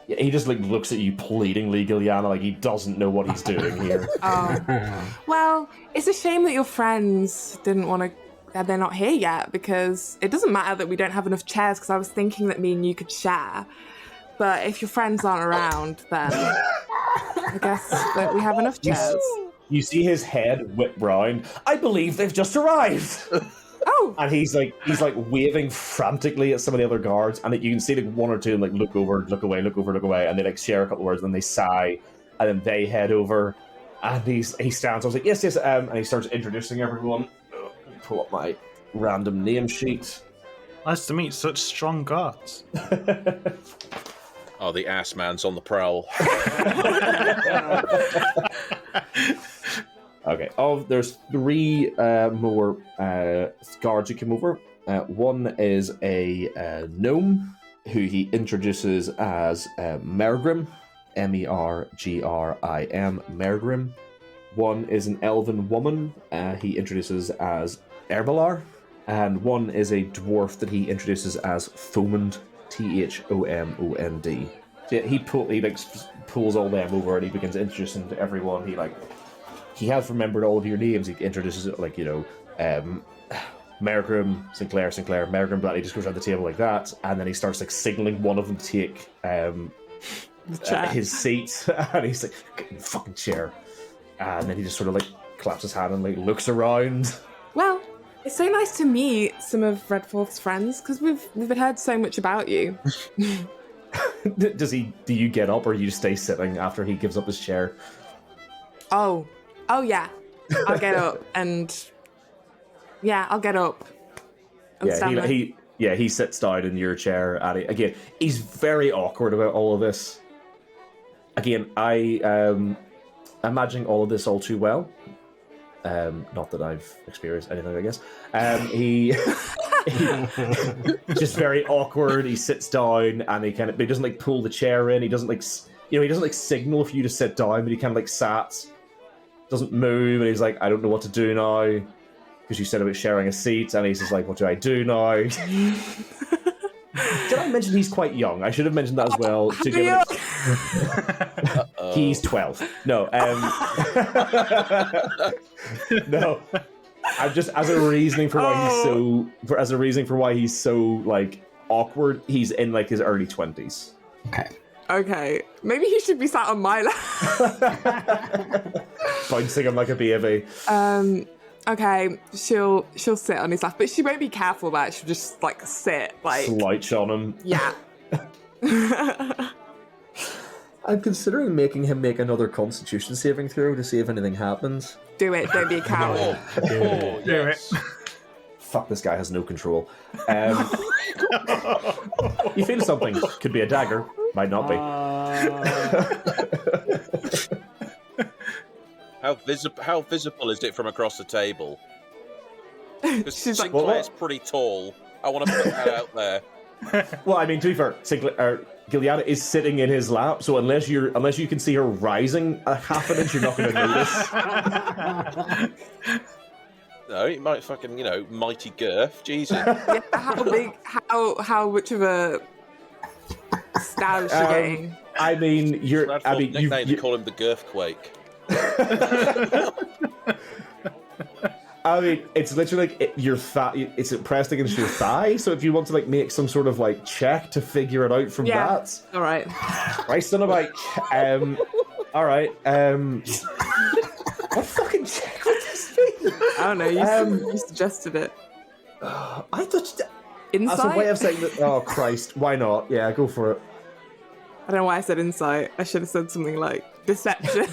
Yeah, he just looks at you pleadingly, Gilliana, like he doesn't know what he's doing here. Oh. Well, it's a shame that your friends didn't want to that they're not here yet, because it doesn't matter that we don't have enough chairs, because I was thinking that me and you could share. But if your friends aren't around, then I guess that we have enough chairs. You see his head whip round. I believe they've just arrived. Oh! And he's like waving frantically at some of the other guards, and you can see like one or two like look over, look away, look over, look away, and they like share a couple of words, and then they sigh, and then they head over, and he stands. I was like, yes, and he starts introducing everyone. Pull up my random name sheet. Nice to meet such strong guards. Oh, the ass man's on the prowl. Okay. There's 3 more guards who come over. One is a gnome who he introduces as Mergrim, Mergrim, Mergrim. One is an elven woman he introduces as Erbalar, and one is a dwarf that he introduces as Thomond, Thomond. So he pulls all them over and he begins introducing to everyone. He has remembered all of your names. He introduces it Mergrim, Sinclair, Mergrim, but he just goes around the table like that, and then he starts signaling one of them to take his seat, and he's like, "Get in the fucking chair," and then he just sort of claps his hand and looks around. Well, it's so nice to meet some of Redforth's friends, because we've heard so much about you. Do you get up, or you just stay sitting after he gives up his chair? Oh yeah, I'll get up and I'll get up. And stand there. He sits down in your chair, and again, he's very awkward about all of this. Again, I'm imagining all of this all too well. Not that I've experienced anything, I guess. He just very awkward. He sits down, and he doesn't pull the chair in. He doesn't he doesn't signal for you to sit down, but he sat, doesn't move, and he's like, I don't know what to do now, because you said about sharing a seat, and he's just like, what do I do now? Did I mention he's quite young? I should have mentioned that as well. He's 12. No, no. I'm just as a reasoning for why he's so awkward. He's in his early 20s. Okay. Maybe he should be sat on my lap. Bouncing him like a baby. Okay, she'll sit on his lap, but she won't be careful about it. She'll just sit slouch on him. Yeah. I'm considering making him make another Constitution saving throw to see if anything happens. Do it. Don't be a coward. Do it. Fuck, this guy has no control. You feel something. Could be a dagger. Might not be. How visible is it from across the table? Because She's Sinclair's pretty tall. I want to put that out there. Well, I mean, to be fair, Gilead is sitting in his lap, so unless you can see her rising a half an inch, you're not going to notice. No, it might fucking, mighty girth. Jesus. Yeah, how much of a stoush you're getting? I mean, you call him the Girthquake. I mean, it's literally your thigh. It's pressed against your thigh. So if you want to make some sort of check to figure it out from that, all right. Christ on a bike. All right. What fucking check would this be? I don't know. You suggested it. I thought Insight. As a way of saying that. Oh Christ, why not? Yeah, go for it. I don't know why I said insight. I should have said something like deception.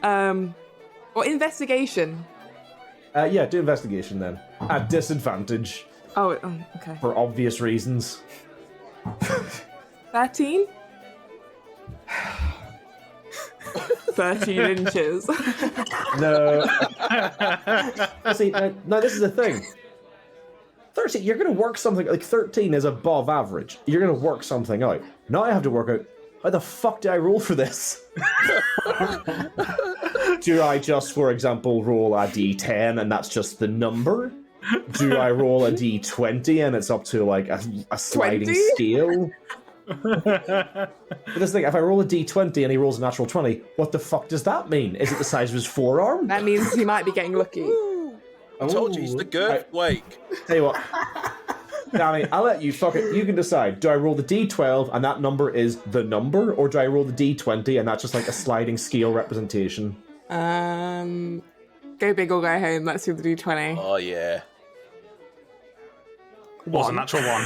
Or investigation. Yeah, do investigation then. At disadvantage. Oh, okay. For obvious reasons. 13? 13 inches. No. See, now this is the thing. 13, you're going to work something, 13 is above average. You're going to work something out. Now I have to work out, how the fuck do I roll for this? Do I just, for example, roll a d10 and that's just the number? Do I roll a d20 and it's up to a sliding 20? scale? But this thing, if I roll a d20 and he rolls a natural 20, what the fuck does that mean? Is it the size of his forearm? That means he might be getting lucky. I told you, he's the girth wake. Tell you what, Danny, I'll let you fuck it. You can decide. Do I roll the D12 and that number is the number, or do I roll the D20 and that's just like a sliding scale representation? Go big or go home. Let's do the D20. Oh, yeah. Was a natural 1.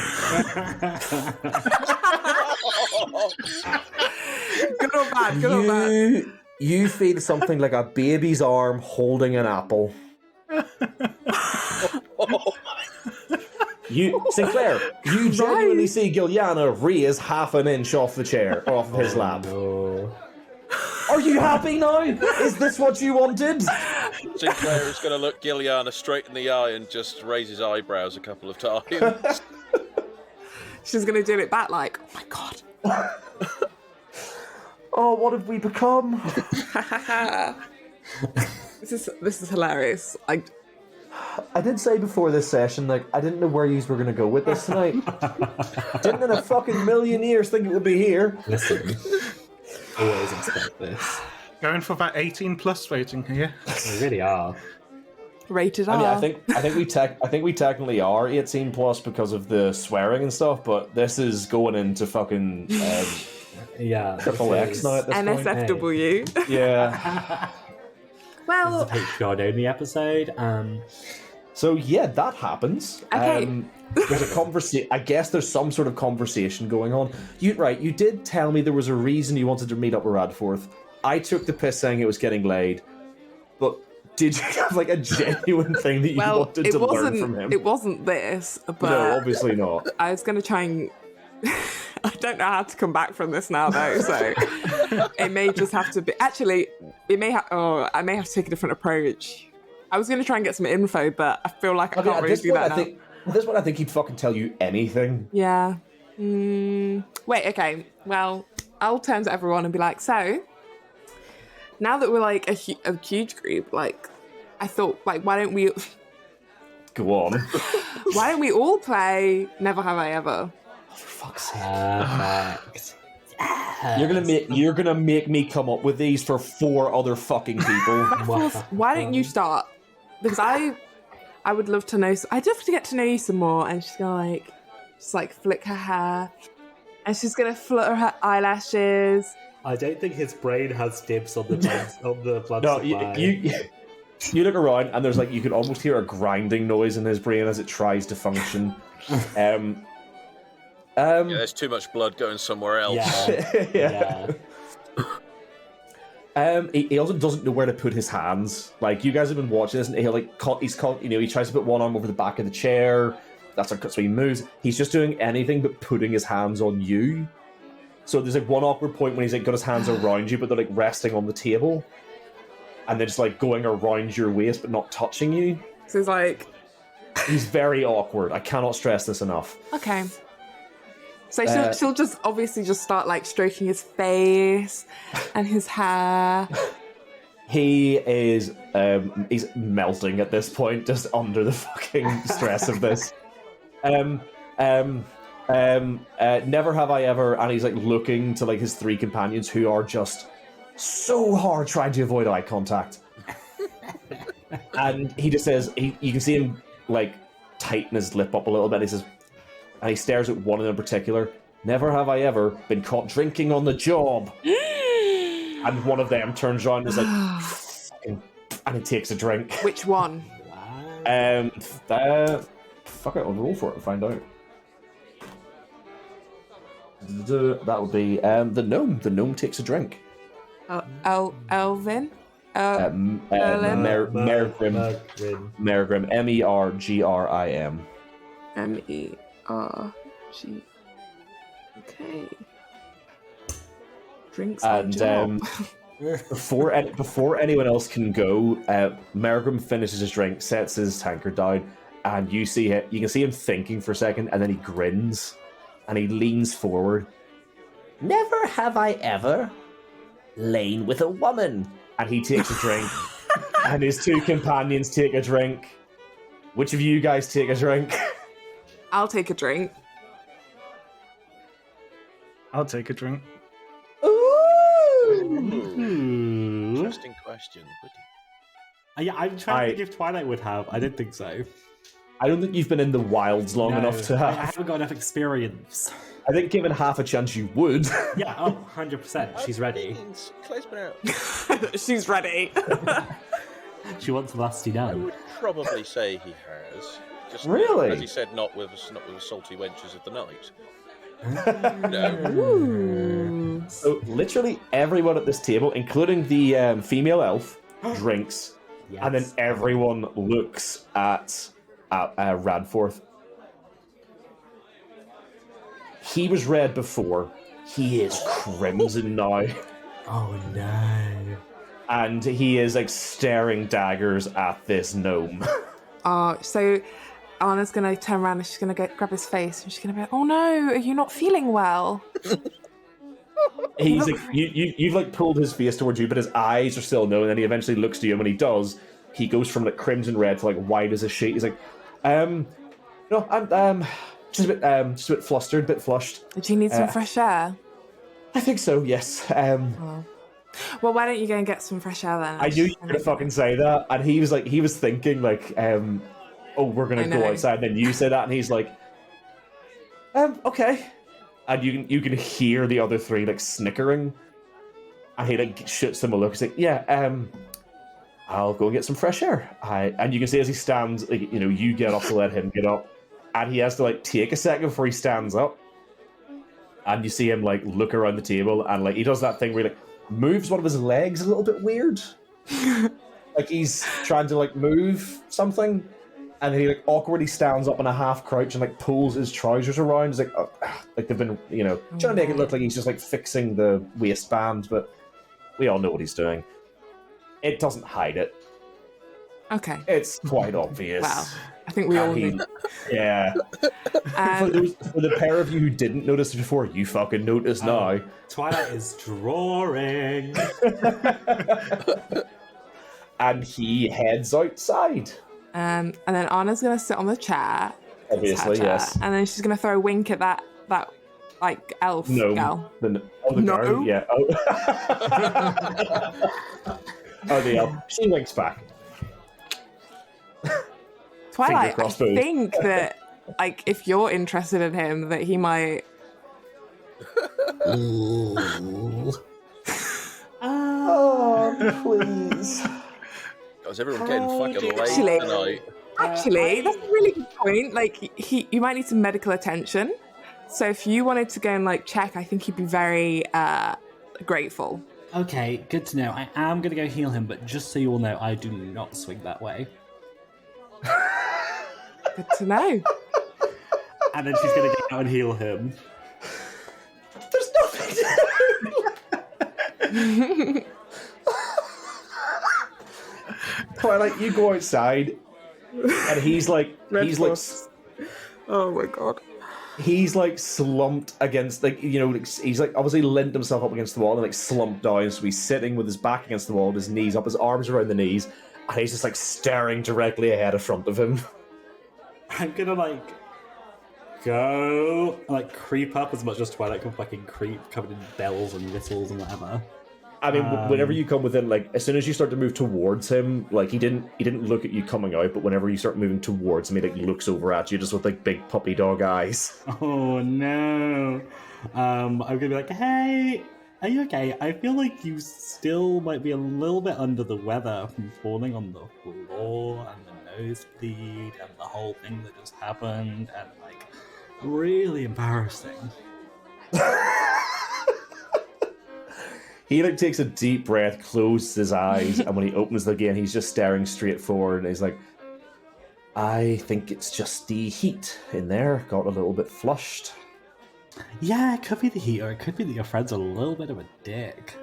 Good or bad? Good or bad? You feel something like a baby's arm holding an apple. Sinclair, you genuinely see Giliana raise half an inch off the chair, off of his lap. No. Are you happy now? Is this what you wanted? Sinclair is going to look Giliana straight in the eye and just raise his eyebrows a couple of times. She's going to do it back like, oh my god. Oh, what have we become? This is hilarious. I did say before this session, like, I didn't know where you were going to go with this tonight. Didn't in a fucking million years think it would be here. Listen, always expect this. Going for that 18+ rating here. We really are. Rated R. I mean, I think we technically are 18 plus because of the swearing and stuff, but this is going into fucking Yeah. triple X now at this point. NSFW. Yeah. Well, This is a Patreon only episode. So yeah, that happens. Okay. There's a conversation. I guess there's some sort of conversation going on. You did tell me there was a reason you wanted to meet up with Radforth. I took the piss saying it was getting laid, but did you have like a genuine thing that you wanted to learn from him? It wasn't this, but No, obviously not. I was going to try and. I don't know how to come back from this now, though. So it may just have to be. Actually, it may have. Oh, I may have to take a different approach. I was going to try and get some info, but I feel like I can't really do that now. At this point, I think he'd fucking tell you anything. Yeah. Wait. Okay. Well, I'll turn to everyone and be like, so. Now that we're like a huge group, like, I thought, like, why don't we? Go on. Why don't we all play Never Have I Ever? For fuck's sake. Perfect. Yes. You're gonna make me come up with these for 4 other fucking people. Why don't you start? Because I would love to know. I'd love to get to know you some more. And she's gonna like flick her hair, and she's gonna flutter her eyelashes. I don't think his brain has dibs on the blood No, supply. you look around and there's like you can almost hear a grinding noise in his brain as it tries to function. Yeah, there's too much blood going somewhere else. Yeah. He also doesn't know where to put his hands. Like, you guys have been watching this, and he tries to put one arm over the back of the chair. So he moves. He's just doing anything but putting his hands on you. So there's like one awkward point when he's like got his hands around you, but they're like resting on the table, and they're just like going around your waist but not touching you. So he's like, he's very awkward. I cannot stress this enough. Okay. So she'll just obviously just start like stroking his face and his hair. He is he's melting at this point, just under the fucking stress of this. Never have I ever, and he's like looking to like his 3 companions who are just so hard trying to avoid eye contact. And he just says, you can see him like tighten his lip up a little bit. He says, and he stares at one of them in particular. Never have I ever been caught drinking on the job. And one of them turns around and is like, and he takes a drink. Which one? Fuck it, I'll roll for it and find out. That would be the gnome. The gnome takes a drink. Elvin? Mergrim. Mergrim. Mergrim. MERG. Okay. Drinks and before anyone else can go, Mergrim finishes his drink, sets his tankard down, and you can see him thinking for a second, and then he grins, and he leans forward. Never have I ever lain with a woman. And he takes a drink, and his 2 companions take a drink. Which of you guys take a drink? I'll take a drink. I'll take a drink. Ooh. Interesting question. Yeah, I'm trying to think if Twilight would have. I didn't think so. I don't think you've been in the wilds long enough to I have. haven't got enough experience. I think given half a chance you would. Yeah, 100%. She's ready. Claire's been out. She's ready. She wants a lusty I nun. would probably say he has. Just, Really? As he said, not with salty wenches of the night. Ooh. So literally everyone at this table, including the female elf, drinks, Yes. and then everyone looks at Radforth. He was red before. He is crimson now, Oh no. and he is like staring daggers at this gnome. So Anna's gonna turn around and she's gonna go grab his face and she's gonna be like, "Oh no, are you not feeling well?" He's like, you've like pulled his face towards you, but his eyes are still no. And then he eventually looks to you, and when he does, he goes from like crimson red to like white as a sheet. He's like, no, I'm just a bit flustered, a bit flushed. Do you need some fresh air? I think so, yes. Well, why don't you go and get some fresh air then? I knew you were gonna fucking say that, and he was thinking like, oh, we're gonna go outside. And then you say that, and he's like, okay. And you can hear the other three like snickering, and he like shoots them a look. He's like, yeah, I'll go and get some fresh air. And you can see as he stands, like, you know, you get up to let him get up, and he has to like take a second before he stands up. And you see him like look around the table, and like he does that thing where he like moves one of his legs a little bit weird, like he's trying to like move something, and then he like awkwardly stands up in a half crouch and like pulls his trousers around. He's like, like they've been, you know, trying to make it look like he's just like fixing the waistband, but we all know what he's doing. It doesn't hide it. Okay. It's quite obvious. Wow. I think we all knew. Yeah. For the pair of you who didn't notice it before, you fucking notice now. Twilight is drawing. And he heads outside. And then Anna's gonna sit on the chair. Obviously, yes. And then she's gonna throw a wink at that like elf girl. The No. girl, yeah. Oh. Oh, the elf. She winks back. Twilight, I crossbows. think that like if you're interested in him, that he might. Oh, please. Is everyone getting fucking laid Actually- tonight? Actually, that's a really good point. Like you might need some medical attention. So if you wanted to go and like check, I think he'd be very grateful. Okay, good to know. I am going to go heal him, but just so you all know, I do not swing that way. Good to know. And then she's going to get out and heal him. There's nothing to do. Twilight, you go outside, and he's like, Oh my god. he's like slumped against, like, you know, he's like obviously leant himself up against the wall and like slumped down, so he's sitting with his back against the wall, his knees up, his arms around the knees, and he's just like staring directly ahead in front of him. I'm going to like go like creep up as much as Twilight can fucking creep, covered in bells and whistles and whatever. I mean, whenever you come within, like, as soon as you start to move towards him, like, he didn't look at you coming out, but whenever you start moving towards him, he, like, looks over at you just with, like, big puppy dog eyes. Oh no. I'm going to be like, hey, are you okay? I feel like you still might be a little bit under the weather from falling on the floor and the nosebleed and the whole thing that just happened, and like really embarrassing. He like takes a deep breath, closes his eyes, and when he opens them again, he's just staring straight forward, and he's like, I think it's just the heat in there, got a little bit flushed. Yeah, it could be the heat, or it could be that your friend's a little bit of a dick.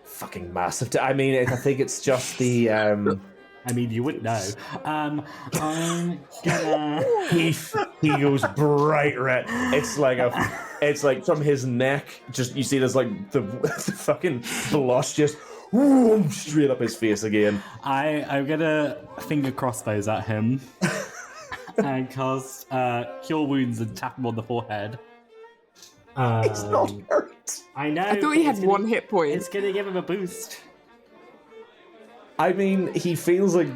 Fucking massive. I mean, I think it's just the, I mean, you wouldn't know. I'm gonna... He goes bright red. It's like from his neck, just, you see there's like the fucking blush just whoom, straight up his face again. I'm gonna finger crossbows at him and cast Cure Wounds and tap him on the forehead. He's not hurt. I know. I thought he had it's gonna- one hit point. It's gonna give him a boost. I mean, he feels like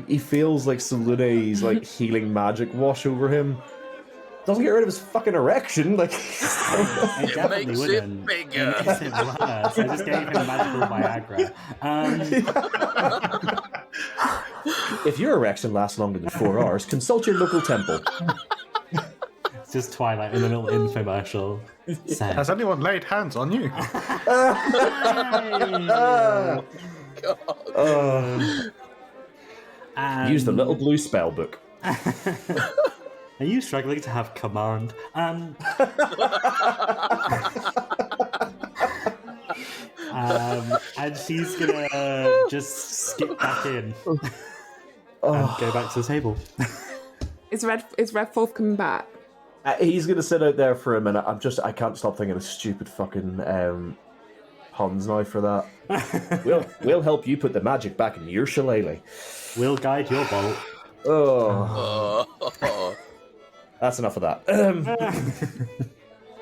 Salune's like healing magic wash over him. Doesn't get rid of his fucking erection. Like, it definitely makes wouldn't. it bigger. It makes it worse. I just gave him magical Viagra. If your erection lasts longer than 4 hours, consult your local temple. It's just Twilight in a little infomercial. So, Has anyone laid hands on you? Use the little blue spell book. Are you struggling to have command? And she's gonna just skip back in and go back to the table. Is Redforth coming back? He's gonna sit out there for a minute. I can't stop thinking of stupid fucking puns now for that. We'll help you put the magic back in your shillelagh. We'll guide your bolt. Oh. That's enough of that.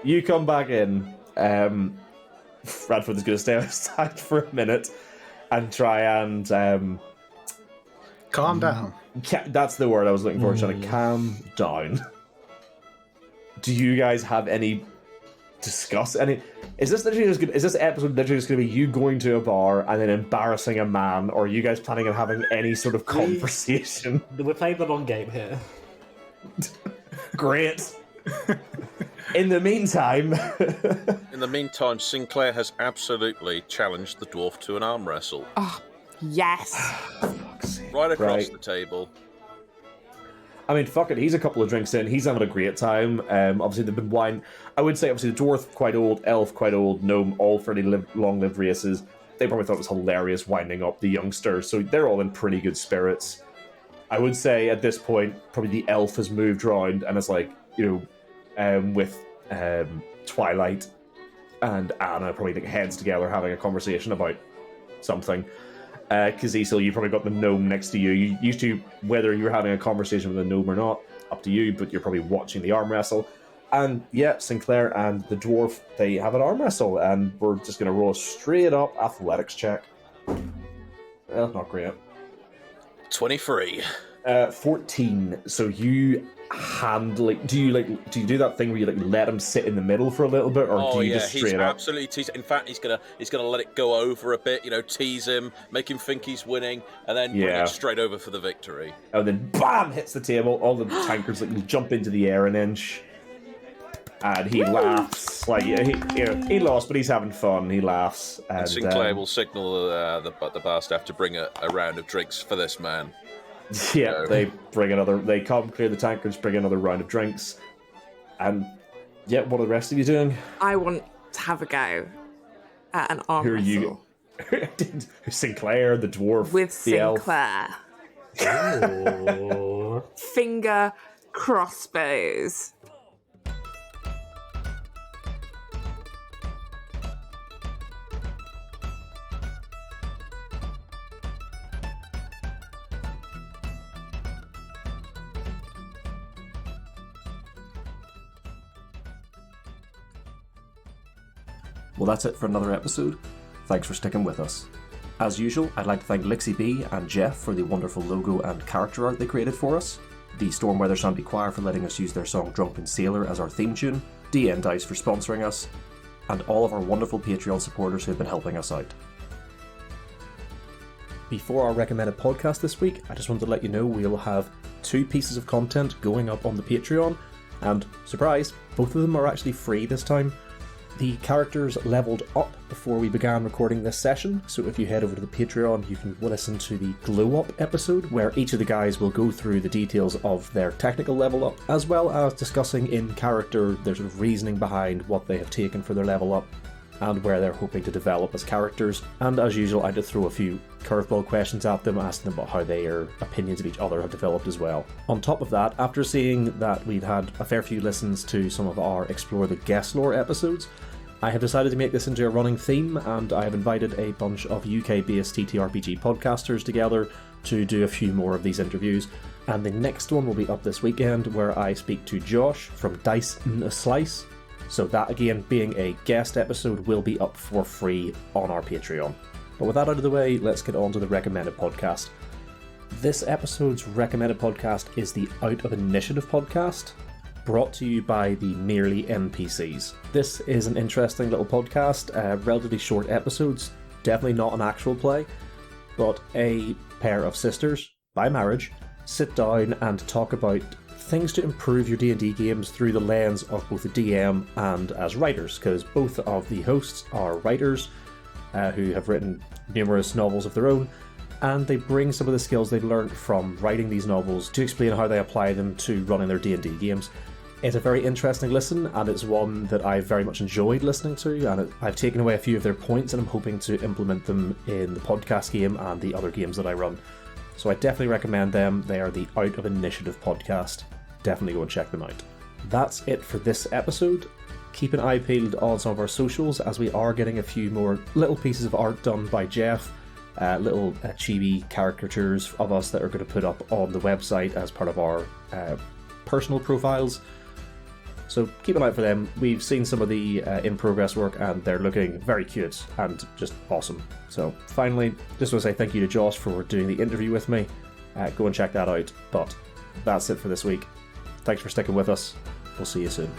You come back in. Radford is going to stay outside for a minute and try and calm down. That's the word I was looking for. Trying to calm down. Do you guys have any discuss any? Is this episode literally just going to be you going to a bar and then embarrassing a man, or are you guys planning on having any sort of conversation? We're playing the long game here. Great. In the meantime, Sinclair has absolutely challenged the dwarf to an arm wrestle. Oh, yes. Right across the table. I mean, fuck it. He's a couple of drinks in. He's having a great time. Obviously, they've been wine. I would say, obviously, the dwarf quite old, elf quite old, gnome all fairly long-lived races. They probably thought it was hilarious winding up the youngsters, so they're all in pretty good spirits. I would say at this point, probably the elf has moved round and is like, with Twilight and Anna probably like heads together having a conversation about something. Cecil, you probably got the gnome next to you. You used to, whether you're having a conversation with a gnome or not, up to you, but you're probably watching the arm wrestle. And yeah, Sinclair and the dwarf, they have an arm wrestle, and we're just going to roll a straight up athletics check. Well, not great. 23. 14. So you do you do that thing where you let him sit in the middle for a little bit, or do you just straight he's up? Absolutely tease. In fact, he's gonna let it go over a bit. Tease him, make him think he's winning, and then bring it straight over for the victory. And then bam, hits the table. All the tankards jump into the air an inch, and he laughs like he lost, but he's having fun. He laughs, and Sinclair will signal the bar staff to bring a round of drinks for this man. Yeah, they bring another. They come clear the tankards, bring another round of drinks, and yeah, what are the rest of you doing? I want to have a go at an arm wrestle. You? Sinclair, the dwarf, with the Sinclair. Oh. Finger crossbows. Well, that's it for another episode. Thanks for sticking with us. As usual, I'd like to thank Lixie B and Jeff for the wonderful logo and character art they created for us, the Storm Weather Shanty Choir for letting us use their song Drunken Sailor as our theme tune, DN Dice for sponsoring us, and all of our wonderful Patreon supporters who have been helping us out. Before our recommended podcast this week, I just wanted to let you know we'll have 2 pieces of content going up on the Patreon, and surprise, both of them are actually free this time. The characters leveled up before we began recording this session, so if you head over to the Patreon, you can listen to the Glow Up episode, where each of the guys will go through the details of their technical level up, as well as discussing in character their sort of reasoning behind what they have taken for their level up, and where they're hoping to develop as characters. And as usual, I did throw a few curveball questions at them, asking them about how their opinions of each other have developed as well. On top of that, after seeing that we'd had a fair few listens to some of our Explore the Guest Lore episodes, I have decided to make this into a running theme, and I have invited a bunch of UK-based TTRPG podcasters together to do a few more of these interviews. And the next one will be up this weekend, where I speak to Josh from Dice in a Slice. So that, again, being a guest episode, will be up for free on our Patreon. But with that out of the way, let's get on to the recommended podcast. This episode's recommended podcast is the Out of Initiative podcast, brought to you by the Merely NPCs. This is an interesting little podcast, relatively short episodes, definitely not an actual play, but a pair of sisters, by marriage, sit down and talk about things to improve your D&D games through the lens of both the DM and as writers, because both of the hosts are writers who have written numerous novels of their own, and they bring some of the skills they've learned from writing these novels to explain how they apply them to running their D&D games. It's a very interesting listen, and it's one that I very much enjoyed listening to, and I've taken away a few of their points, and I'm hoping to implement them in the podcast game and the other games that I run. So I definitely recommend them. They are the Out of Initiative podcast. Definitely go and check them out. That's it for this episode. Keep an eye peeled on some of our socials, as we are getting a few more little pieces of art done by Jeff, little chibi caricatures of us that are going to put up on the website as part of our personal profiles. So keep an eye out for them. We've seen some of the in-progress work, and they're looking very cute and just awesome. So finally, just want to say thank you to Josh for doing the interview with me. Go and check that out. But that's it for this week. Thanks for sticking with us. We'll see you soon.